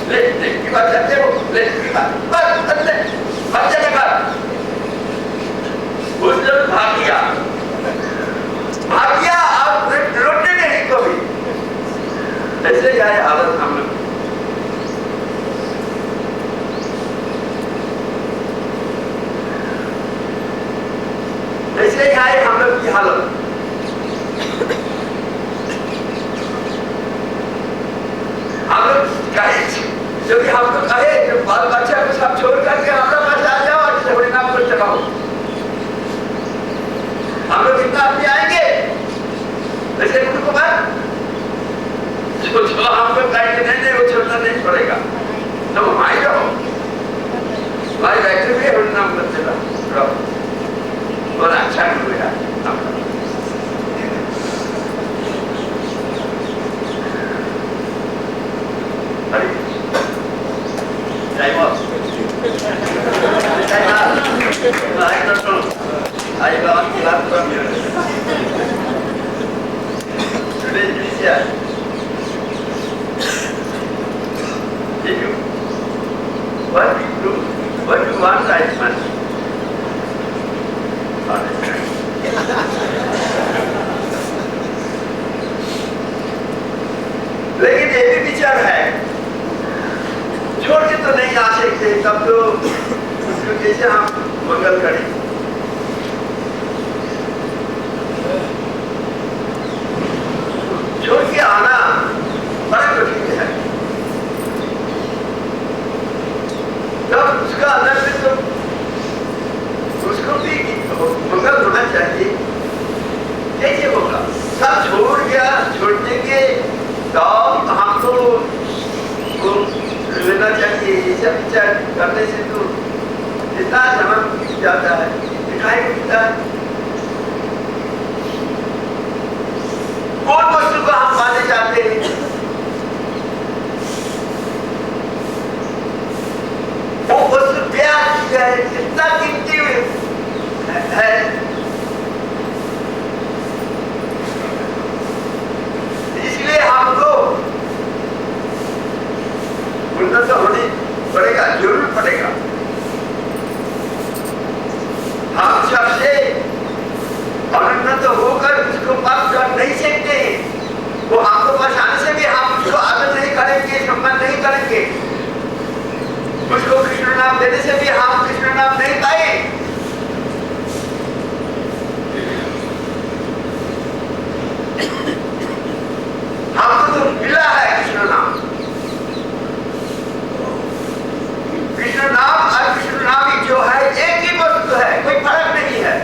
Speaker 6: ले की बात करते हो, ले की बात बस करते बच्चे लगा उस लोग भाग गया आप रोटे नहीं कभी ऐसे ही आए हालत हम लोग। ऐसे ही आए हम लोग की हालत। हम लोग कहे क्योंकि हम लोग कहे जो बाल बच्चा को सब छोड़ करके हमारे पास आ जाओ और जैसे नाम को चलाओ, हम लोग कितना आदमी आएंगे वैसे उनको बात जो हम लोग कहेंगे नहीं वो छोड़ना नहीं पड़ेगा, तो हम आए रहो हमारी बैठे भी हम नाम करते रहो, बहुत अच्छा नहीं हुआ। Time off. Time off. I don't know. I got the last from you. Today is here. Did you? What we do? What you want, I must. लेकिन ये भी विचार है, छोड़ के तो नहीं आ सकते, तब तो उसको कैसे हम मंगल करें। छोड़ के आना बड़ा कठिन है, तब उसका अंदर में तो उसको भी मंगल होना चाहिए। कैसे होगा? सब छोड़ गया, छोड़ने के तब हमको लेना चाहिए। ये सब विचार करने से तो इतना जन्म बीत जाता है, दिखाई बीतता है। कौन वस्तु को हम पाने चाहते हैं? वो वस्तु क्या चीज है, कितना कीमती है। इसलिए हमको उन्नत होनी पड़ेगा, जरूर पड़ेगा। हम सबसे अनुन्नत होकर उसको प्राप्त कर नहीं सकते हैं। वो हमको पास आने से भी हम उसको आदर नहीं करेंगे, सम्मान नहीं करेंगे। उसको कृष्ण नाम देने से भी हम कृष्ण नाम नहीं पाए। हमको तो मिला है कृष्ण नाम। कृष्ण नाम और कृष्ण नामी जो है एक ही वस्तु है, कोई फर्क नहीं है।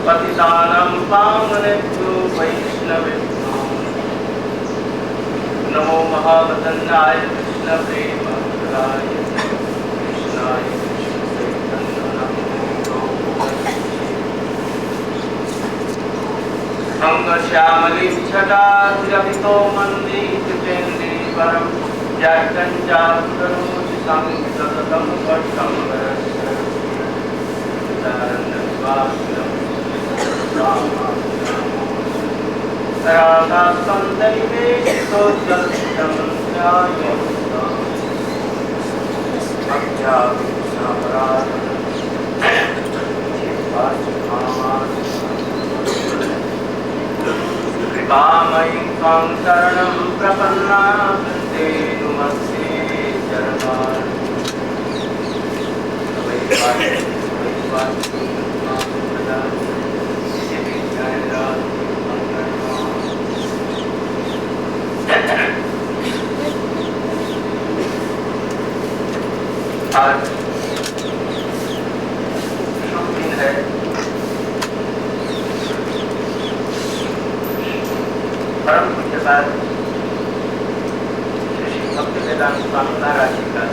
Speaker 2: पतितानां पावनेभ्यो वैष्णवेभ्यो नमो महावदन्याय कृष्ण प्रेमभद्राय कृष्णाय अंगश्यामलीं छटाधिरभितो मन्दीकृतेन्दीवरं जगञ्जातुकरोति संसततं पट्टं कृपामयि त्वां शरणं प्रपन्ना वन्दे नुमस्ते चरणार्विन्दं। आज शुभ दिन है। परम पूज्यपाद श्री भक्तिवेदांत स्वामी महाराज जी का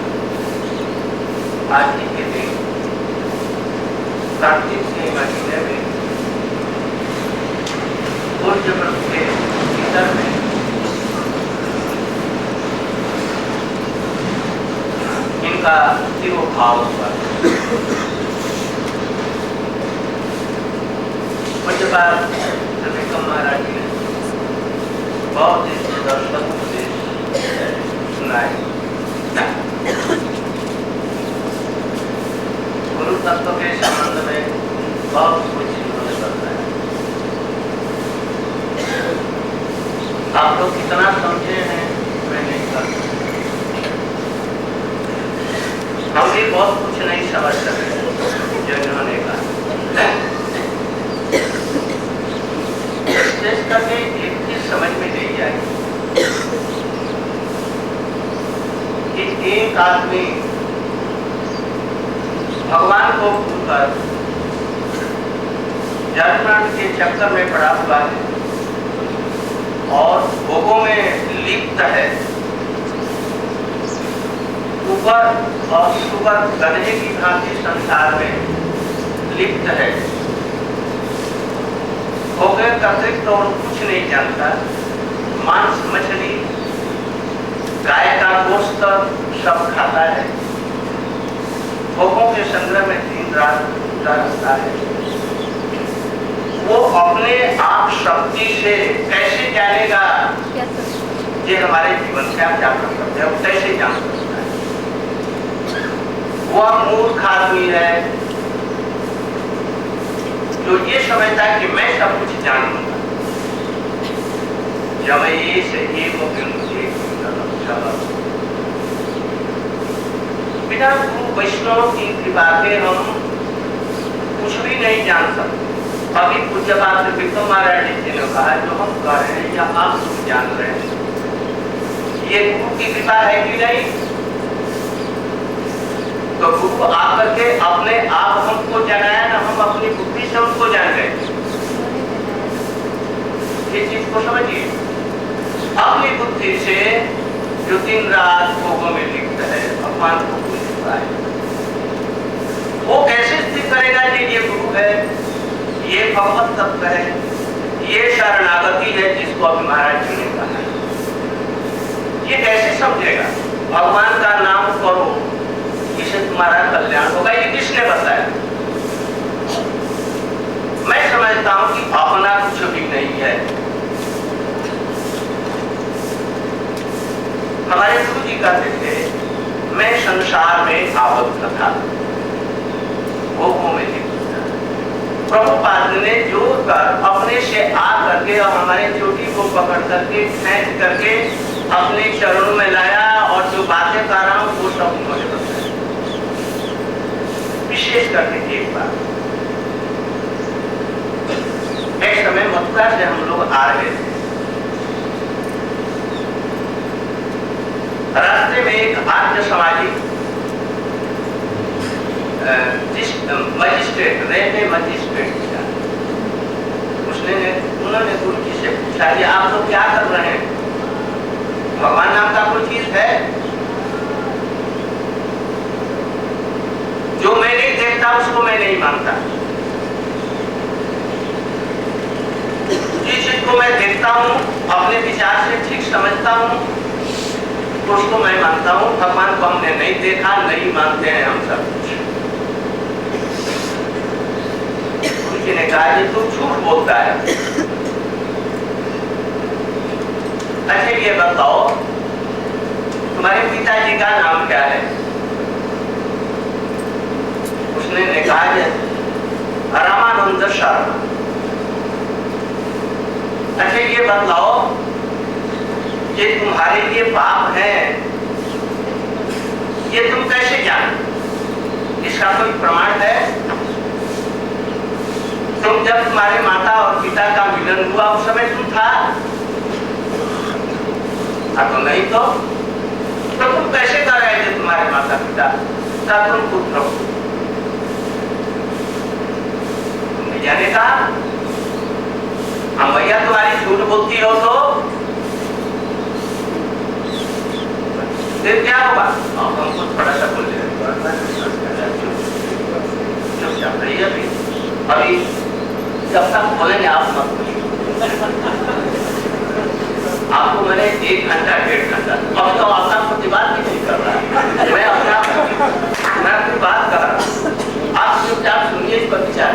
Speaker 2: आज ही के दिन कार्तिक के महीने में पूज्य प्रभु के भीतर में इनका तिरोभाव हुआ। पूज्यपाद श्री महाराज जी ने बहुत ही दर्शन से सुनाए। गुरु तत्व के संबंध में बहुत कुछ उन्होंने बताया। आप लोग कितना समझे हैं मैं नहीं कर सकता। हम भी बहुत कुछ नहीं समझ सकते जो इन्होंने कहा। विशेष करके एक चीज समझ में नहीं आई कि एक आदमी भगवान को भूलकर जन्म के चक्कर में पड़ा हुआ है और भोगों में लिप्त है। ऊपर और सुगर गधे की भांति संसार में लिप्त है। भोगे अतिरिक्त और कुछ नहीं जानता। मांस मछली गाय का गोश्त सब खाता है। भोगों के संग्रह में दिन रात रहता है। वो अपने आप शक्ति से कैसे जानेगा ये हमारे जीवन से आप जान सकते हैं। वो कैसे जान सकता है? वो मूर्ख आदमी है जो ये समझता है कि मैं सब कुछ जान लूंगा। जब ये से बिना गुरु वैष्णव की कृपा के हम कुछ भी नहीं जान सकते। अभी पूज्यपाद विक्रम महाराज जी ने कहा जो हम कह रहे हैं या आप लोग जान रहे हैं ये गुरु की कृपा है कि नहीं? तो गुरु आकर के अपने आप हमको जनाया ना, हम अपनी बुद्धि से हमको जान गए। ये चीज को समझिए। अपनी बुद्धि से जो दिन रात भोगों में लिप्त है भगवान को भूल चुका है, वो कैसे स्थित करेगा कि ये गुरु है, ये भगवत तत्व है, ये शरणागति है जिसको अभी महाराज जी ने कहा है। ये कैसे समझेगा? भगवान का नाम करो इससे तुम्हारा कल्याण होगा, ये किसने बताया? मैं समझता हूं कि अपना कुछ भी नहीं है। हमारे गुरु जी कहते थे मैं संसार में आबद्ध था, भोगों में लिप्त था। प्रभुपाद ने जोर कर अपने से आ करके और हमारे चोटी को पकड़ करके खींच करके अपने चरणों में लाया और जो बातें कर रहा हूं वो सब उन्होंने बताया। विशेष करके एक बात, एक समय मथुरा से हम लोग आ रहे थे। रास्ते में एक आर्य सामाजिक मजिस्ट्रेट, रेलवे मजिस्ट्रेट था,
Speaker 6: पूछा जी आप लोग क्या कर रहे हैं? भगवान नाम का कोई चीज है? जो मैं नहीं देखता उसको मैं नहीं मानता, जिस चीज को मैं देखता हूँ अपने विचार से ठीक समझता हूँ उसको मैं मानता हूँ। भगवान को हमने नहीं देखा, नहीं मानते हैं हम सब कुछ। उनकी ने कहा कि तू झूठ बोलता है। अच्छा ये बताओ तुम्हारे पिताजी का नाम क्या है? उसने ने कहा रामानंद शर्मा। अच्छा ये बताओ ये तुम्हारे लिए पाप है, ये तुम कैसे जानो? इसका कोई प्रमाण है? तुम जब तुम्हारे माता और पिता का मिलन हुआ उस समय तुम था? तो नहीं तो तुम कैसे कर रहे थे तुम्हारे माता पिता का तुम पुत्र हो? मैया ने कहा हम भैया तुम्हारी झूठ बोलती हो तो फिर क्या होगा? हमको थोड़ा सा बोल चुपचाप रहिए अभी जब तक बोलेंगे आप मत बोलिए। आपको मैंने 1 घंटा 1.5 घंटा अब तो अपना प्रतिवाद भी नहीं कर रहा है, मैं अपनी बात कर रहा हूँ। आप चुपचाप सुनिए इस पर विचार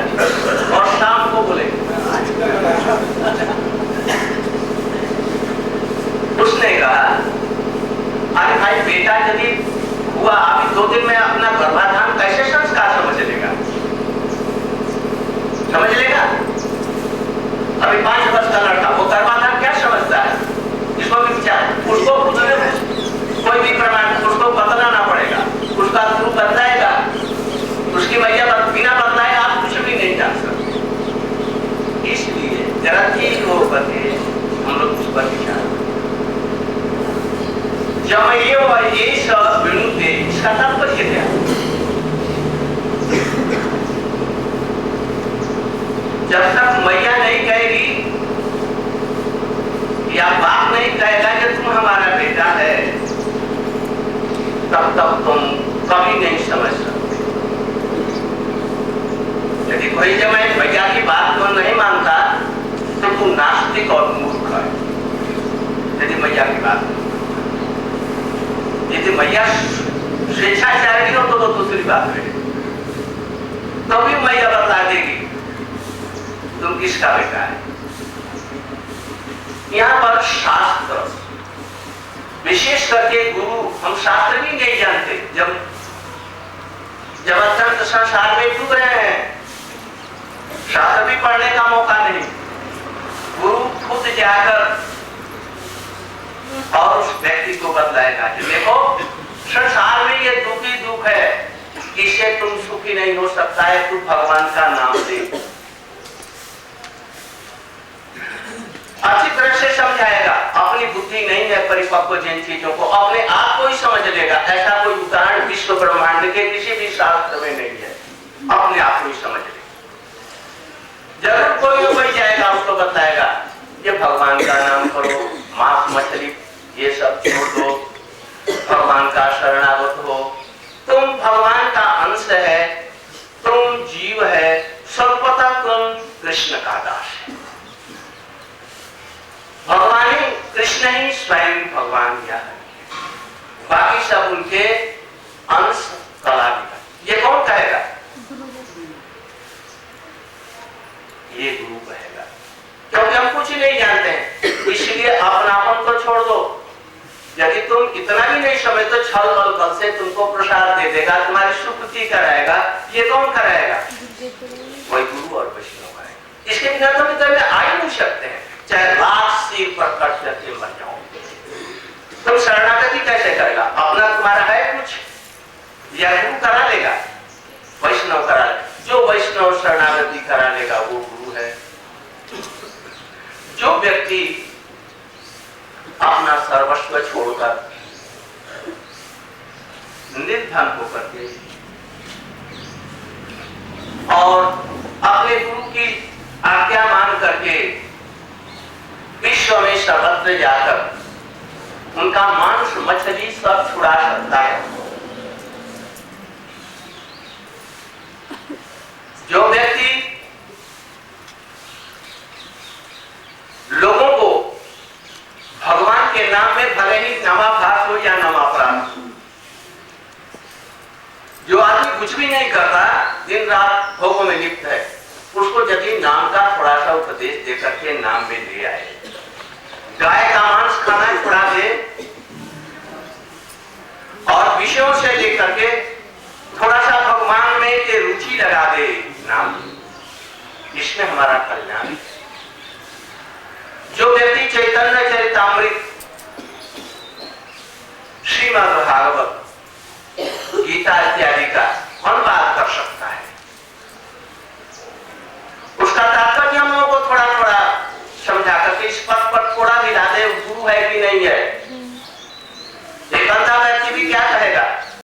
Speaker 6: और शाम को बोलेंगे। उसने कहा अरे भाई बेटा यदि हुआ अभी 2 दिन में अपना गर्भाधान कैसे संस्कार समझ लेगा? समझ लेगा? अभी 5 वर्ष का लड़का वो गर्भाधान क्या समझता है? इसको भी विचार उसको कोई भी प्रमाण उसको बदलना ना पड़ेगा, उसका गुरु बदलाएगा, उसकी मैया बिना बदलाए आप कुछ भी नहीं जान सकते। इसलिए जरा ठीक होकर के हम लोग उस पर विचार जमये और ये सब विनुते इसका तात्पर्य क्या? जब तक मैया नहीं कहेगी या बाप नहीं कहेगा कि तुम हमारा बेटा है तब तक तुम कभी नहीं समझ सकते। यदि कोई जब मैं मैया की बात को नहीं मानता तो तुम नास्तिक और मूर्ख है। यदि मैया की बात यदि मैया स्वेच्छाचारिणी हो तो दूसरी बात है, तो भी मैया बता देगी तुम किसका बेटा है। यहाँ पर शास्त्र विशेष करके गुरु हम शास्त्र भी नहीं जानते। जब अत्यंत संसार में डूब रहे हैं शास्त्र भी पढ़ने का मौका नहीं। गुरु खुद जाकर और उस व्यक्ति को बदलाएगा कि देखो संसार में ये दुख ही दुख है, इससे तुम सुखी नहीं हो सकता है, तू भगवान का नाम ले। अच्छी तरह से समझाएगा। अपनी बुद्धि नहीं है परिपक्व जिन चीजों को अपने आप को ही समझ लेगा। ऐसा कोई उदाहरण विश्व ब्रह्मांड के किसी भी शास्त्र में नहीं है। अपने आप को ही समझ लेगा। जरूर कोई कोई जाएगा उसको बताएगा ये भगवान का नाम करो, मांस मछली ये सब छोड़ दो, भगवान का शरणागत हो, तुम भगवान का अंश है, तुम जीव है, सर्वथा तुम कृष्ण का दास है। भगवान ही कृष्ण ही स्वयं भगवान यह है, बाकी सब उनके अंश कला भी। ये कौन कहेगा? ये गुरु कहेगा, क्योंकि हम कुछ नहीं जानते हैं। इसलिए अपनापन को छोड़ दो। यदि तुम इतना भी नहीं समझते छल बल बल से तुमको प्रसाद दे देगा, तुम्हारी सुकृति कराएगा, ये कौन कराएगा? वही गुरु और वैष्णव कराएगा। इसके बिना तो इधर में आ ही नहीं सकते हैं, चाहे लाख सिर पर कट करके मर जाओ। तुम शरणागति कैसे करेगा? अपना तुम्हारा है कुछ या गुरु करा लेगा, वैष्णव करा लेगा। जो वैष्णव शरणागति करा लेगा वो गुरु है। जो व्यक्ति अपना सर्वस्व छोड़कर निर्धन होकर के और अपने गुरु की आज्ञा मान करके विश्व
Speaker 7: में जाकर उनका मांस मछली सब छुड़ा सकता है। जो व्यक्ति लोगों को भगवान के नाम में भले ही नमाभास हो या नमापराध, जो आदमी कुछ भी नहीं करता, दिन रात भोगों में लिप्त है, उसको यदि नाम का थोड़ा सा उपदेश दे करके नाम में ले आए, गाय का मांस खाना छुड़ा दे और विषयों से लेकर के थोड़ा सा भगवान में ये रुचि लगा दे नाम, इसमें हमारा कल्याण है। जो व्यक्ति चैतन्य चरितामृत, श्रीमद् भागवत, गीता इत्यादि का